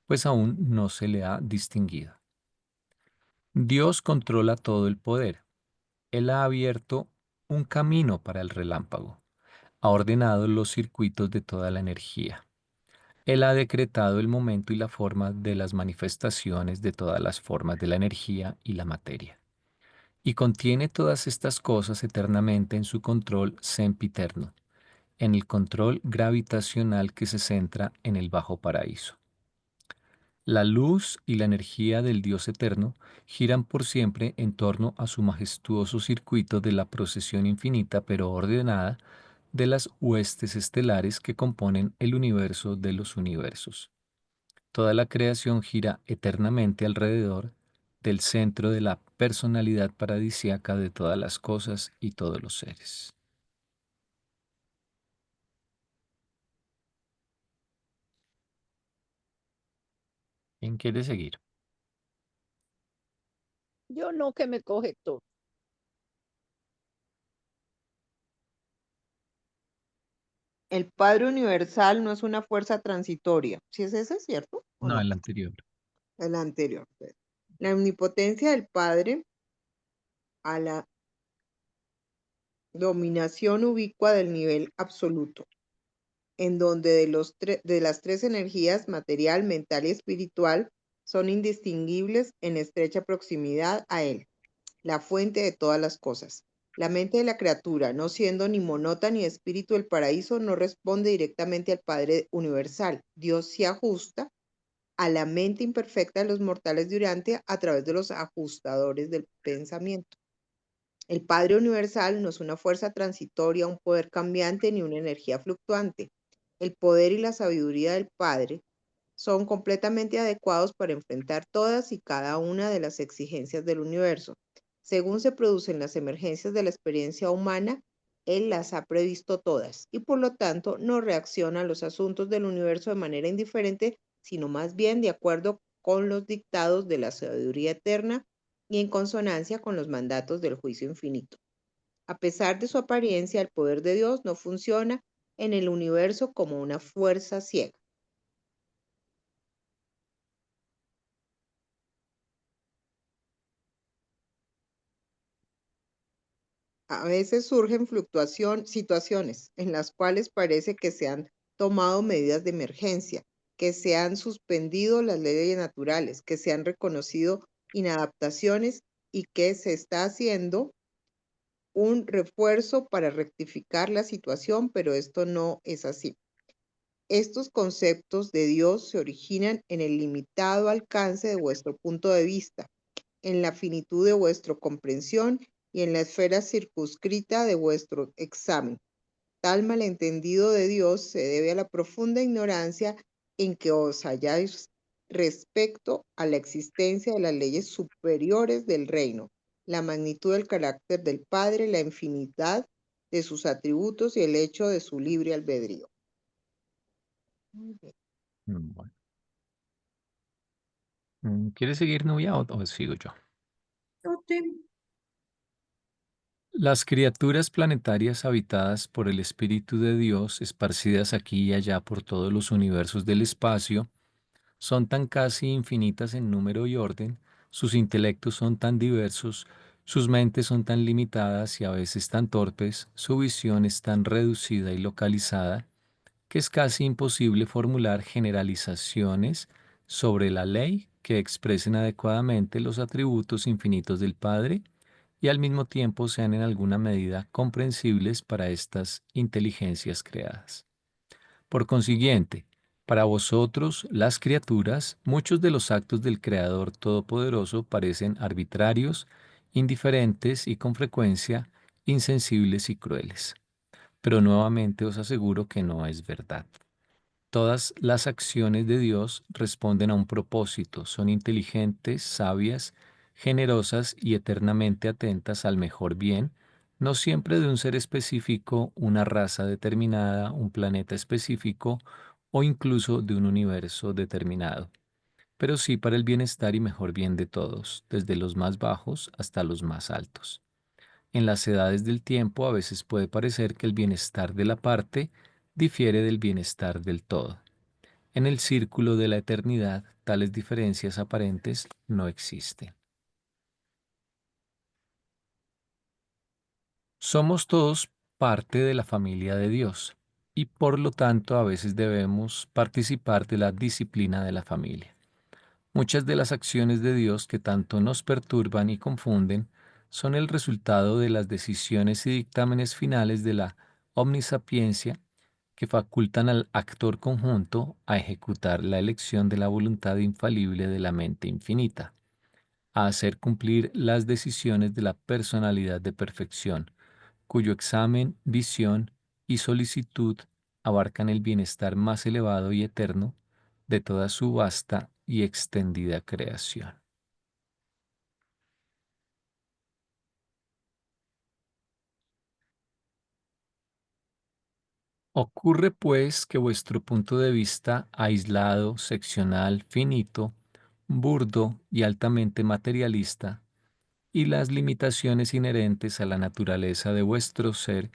pues aún no se le ha distinguido. Dios controla todo el poder. Él ha abierto un camino para el relámpago, ha ordenado los circuitos de toda la energía. Él ha decretado el momento y la forma de las manifestaciones de todas las formas de la energía y la materia. Y contiene todas estas cosas eternamente en su control sempiterno, en el control gravitacional que se centra en el bajo paraíso. La luz y la energía del Dios eterno giran por siempre en torno a su majestuoso circuito de la procesión infinita pero ordenada de las huestes estelares que componen el universo de los universos. Toda la creación gira eternamente alrededor del centro de la personalidad paradisíaca de todas las cosas y todos los seres. ¿Quién quiere seguir? Yo no, que me coge todo. el Padre Universal no es una fuerza transitoria. ¿Sí es ese, cierto? ¿O No, no? el anterior. El anterior, pues. La omnipotencia del Padre a la dominación ubicua del nivel absoluto. en donde de las tres energías, material, mental y espiritual, son indistinguibles en estrecha proximidad a Él, la fuente de todas las cosas. La mente de la criatura, no siendo ni monota ni espíritu del paraíso, no responde directamente al Padre universal. Dios se ajusta a la mente imperfecta de los mortales de Urantia a través de los ajustadores del pensamiento. El Padre universal no es una fuerza transitoria, un poder cambiante ni una energía fluctuante. El poder y la sabiduría del Padre son completamente adecuados para enfrentar todas y cada una de las exigencias del universo. Según se producen las emergencias de la experiencia humana, Él las ha previsto todas y por lo tanto no reacciona a los asuntos del universo de manera indiferente, sino más bien de acuerdo con los dictados de la sabiduría eterna y en consonancia con los mandatos del juicio infinito. A pesar de su apariencia, el poder de Dios no funciona en el universo como una fuerza ciega. A veces surgen situaciones en las cuales parece que se han tomado medidas de emergencia, que se han suspendido las leyes naturales, que se han reconocido inadaptaciones y que se está haciendo un refuerzo para rectificar la situación, pero esto no es así. Estos conceptos de Dios se originan en el limitado alcance de vuestro punto de vista, en la finitud de vuestra comprensión y en la esfera circunscrita de vuestro examen. Tal malentendido de Dios se debe a la profunda ignorancia en que os halláis respecto a la existencia de las leyes superiores del reino, la magnitud del carácter del Padre, la infinidad de sus atributos y el hecho de su libre albedrío. Muy bien. Bueno. ¿Quieres seguir, Nubia, o sigo yo? Las criaturas planetarias habitadas por el Espíritu de Dios, esparcidas aquí y allá por todos los universos del espacio, son tan casi infinitas en número y orden, sus intelectos son tan diversos, sus mentes son tan limitadas y a veces tan torpes, su visión es tan reducida y localizada, que es casi imposible formular generalizaciones sobre la ley que expresen adecuadamente los atributos infinitos del Padre y al mismo tiempo sean en alguna medida comprensibles para estas inteligencias creadas. Por consiguiente, para vosotros, las criaturas, muchos de los actos del Creador Todopoderoso parecen arbitrarios, indiferentes y con frecuencia insensibles y crueles. Pero nuevamente os aseguro que no es verdad. Todas las acciones de Dios responden a un propósito, son inteligentes, sabias, generosas y eternamente atentas al mejor bien, no siempre de un ser específico, una raza determinada, un planeta específico o incluso de un universo determinado, pero sí para el bienestar y mejor bien de todos, desde los más bajos hasta los más altos. En las edades del tiempo a veces puede parecer que el bienestar de la parte difiere del bienestar del todo. En el círculo de la eternidad, tales diferencias aparentes no existen. Somos todos parte de la familia de Dios y por lo tanto a veces debemos participar de la disciplina de la familia. Muchas de las acciones de Dios que tanto nos perturban y confunden son el resultado de las decisiones y dictámenes finales de la omnisapiencia que facultan al actor conjunto a ejecutar la elección de la voluntad infalible de la mente infinita, a hacer cumplir las decisiones de la personalidad de perfección, cuyo examen, visión y solicitud abarcan el bienestar más elevado y eterno de toda su vasta y extendida creación. Ocurre pues que vuestro punto de vista aislado, seccional, finito, burdo y altamente materialista, y las limitaciones inherentes a la naturaleza de vuestro ser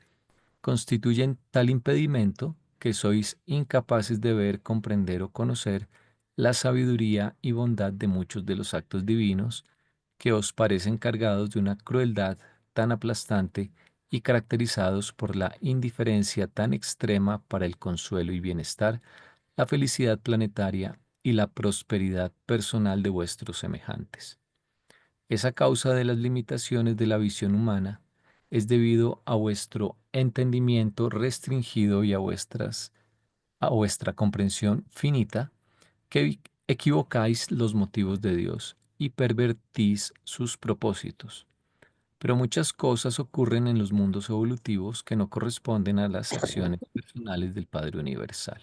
constituyen tal impedimento que sois incapaces de ver, comprender o conocer la sabiduría y bondad de muchos de los actos divinos que os parecen cargados de una crueldad tan aplastante y caracterizados por la indiferencia tan extrema para el consuelo y bienestar, la felicidad planetaria y la prosperidad personal de vuestros semejantes. Es a causa de las limitaciones de la visión humana, es debido a vuestro entendimiento restringido y a vuestra comprensión finita, que equivocáis los motivos de Dios y pervertís sus propósitos. Pero muchas cosas ocurren en los mundos evolutivos que no corresponden a las acciones personales del Padre Universal.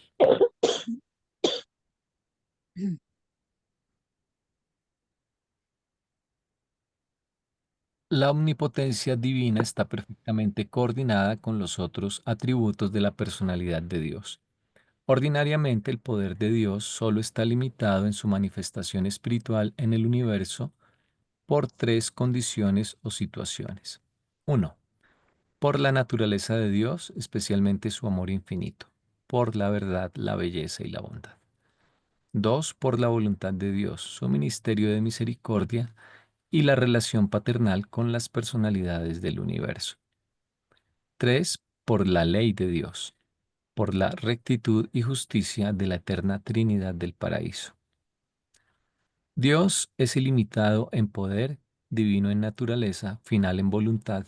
La omnipotencia divina está perfectamente coordinada con los otros atributos de la personalidad de Dios. Ordinariamente, el poder de Dios solo está limitado en su manifestación espiritual en el universo por tres condiciones o situaciones. Uno, por la naturaleza de Dios, especialmente su amor infinito, por la verdad, la belleza y la bondad. Dos, por la voluntad de Dios, su ministerio de misericordia y la relación paternal con las personalidades del universo. Tres, por la ley de Dios, por la rectitud y justicia de la eterna Trinidad del paraíso. Dios es ilimitado en poder, divino en naturaleza, final en voluntad,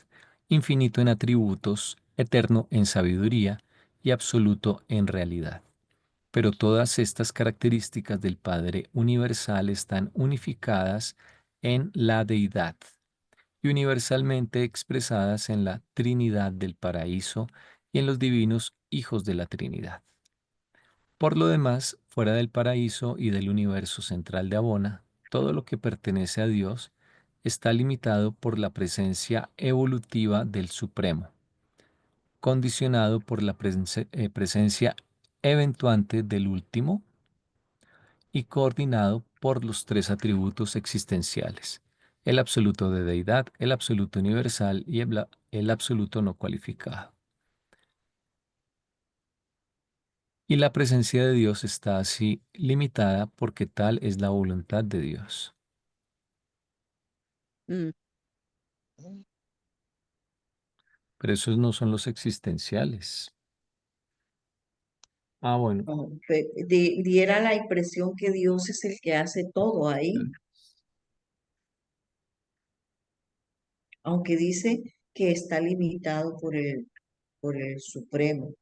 infinito en atributos, eterno en sabiduría y absoluto en realidad. Pero todas estas características del Padre universal están unificadas en la deidad y universalmente expresadas en la Trinidad del paraíso y en los divinos hijos de la Trinidad. Por lo demás, fuera del paraíso y del universo central de Abona, todo lo que pertenece a Dios está limitado por la presencia evolutiva del Supremo, condicionado por la presencia eventuante del Último y coordinado por los tres atributos existenciales: el absoluto de deidad, el absoluto universal y el absoluto no cualificado. Y la presencia de Dios está así limitada porque tal es la voluntad de Dios. Mm, Pero esos no son los existenciales. Ah, bueno. No, diera la impresión que Dios es el que hace todo ahí, aunque dice que está limitado por el Supremo.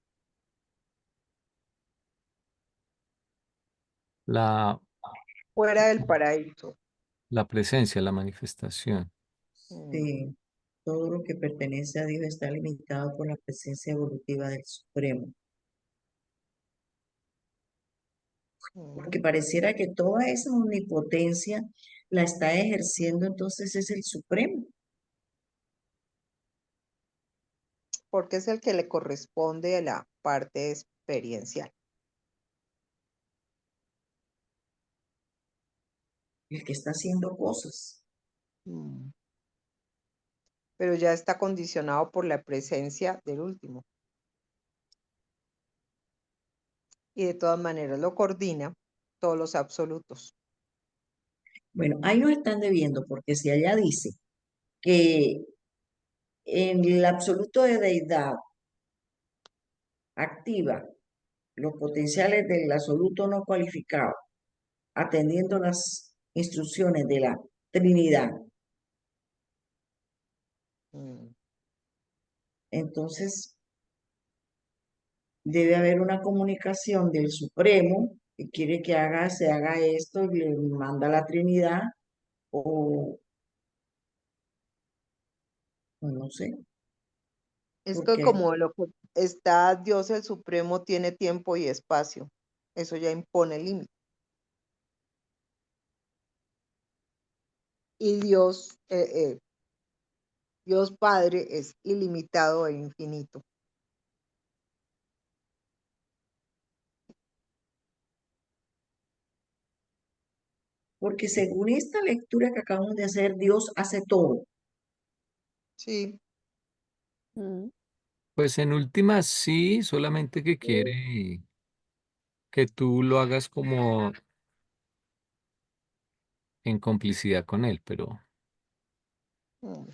La, Fuera del paraíso. la presencia, la manifestación. Mm, Sí, todo lo que pertenece a Dios está limitado por la presencia evolutiva del Supremo. mm. Porque pareciera que toda esa omnipotencia la está ejerciendo, entonces es el Supremo, Porque es el que le corresponde a la parte experiencial. el que está haciendo cosas. Mm. Pero ya está condicionado por la presencia del último. Y de todas maneras lo coordina todos los absolutos. Bueno, ahí nos están debiendo, porque si allá dice que en el absoluto de deidad activa los potenciales del absoluto no cualificado, atendiendo las instrucciones de la Trinidad, Mm. entonces debe haber una comunicación del Supremo que quiere que se haga esto y le manda a la Trinidad, o, o no sé, Es que porque, como lo que está Dios el Supremo tiene tiempo y espacio. Eso ya impone límite. Y Dios Padre es ilimitado e infinito. porque según esta lectura que acabamos de hacer, Dios hace todo. Sí. mm. Pues en últimas sí, solamente que quiere que tú lo hagas como en complicidad con él, pero Mm.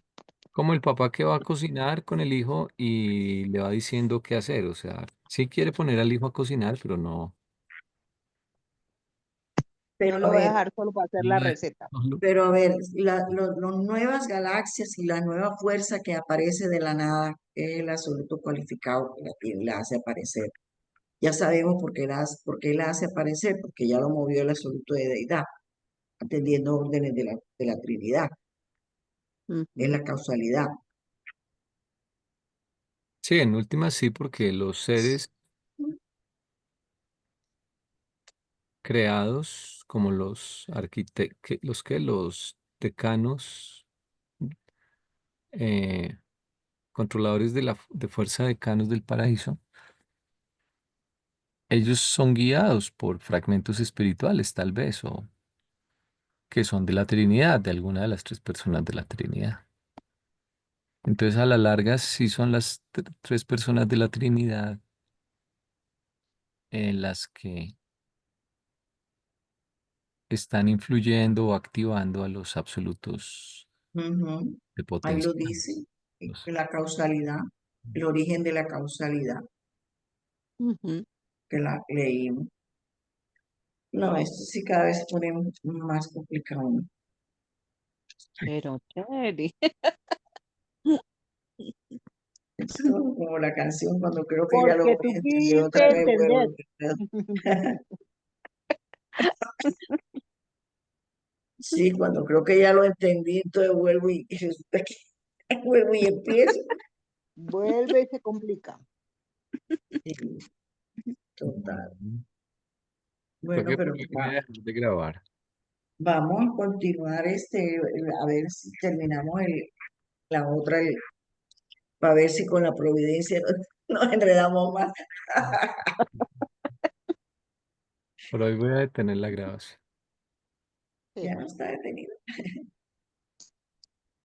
Como el papá que va a cocinar con el hijo y le va diciendo qué hacer. O sea, sí quiere poner al hijo a cocinar, pero no. No Pero a lo voy a ver, dejar solo para hacer la No, receta. pero a ver, las nuevas galaxias y la nueva fuerza que aparece de la nada es el absoluto cualificado que la tiene y la hace aparecer. Ya sabemos por qué la hace aparecer, porque ya lo movió el absoluto de deidad, atendiendo órdenes de la Trinidad, es Ujú. la causalidad. Sí, en última sí, porque los seres creados como los arquitectos, los decanos, eh, controladores de fuerza decanos del paraíso, ellos son guiados por fragmentos espirituales, tal vez, o que son de la Trinidad, de alguna de las tres personas de la Trinidad. Entonces, a la larga, sí son las tres personas de la Trinidad en las que están influyendo o activando a los absolutos Ujú. de Ahí lo potencia. dice, Los- la causalidad, el origen de la causalidad, Ujú. que la leímos. No, esto sí cada vez se pone más complicado, ¿no? Pero chévere. Esto como la canción, cuando creo que ya lo Porque voy tú a entender otra quisiste vez, vuelvo a entender. entender. Sí, cuando creo que ya lo entendí, entonces vuelvo y resulta que vuelvo y empiezo. Vuelve y se complica. Sí, total. ¿Por Bueno, qué? pero Porque voy a dejar de grabar. vamos a continuar a ver si terminamos la otra, para ver si con la providencia nos enredamos más. Por hoy voy a detener la grabación. Ya Sí. no está detenido.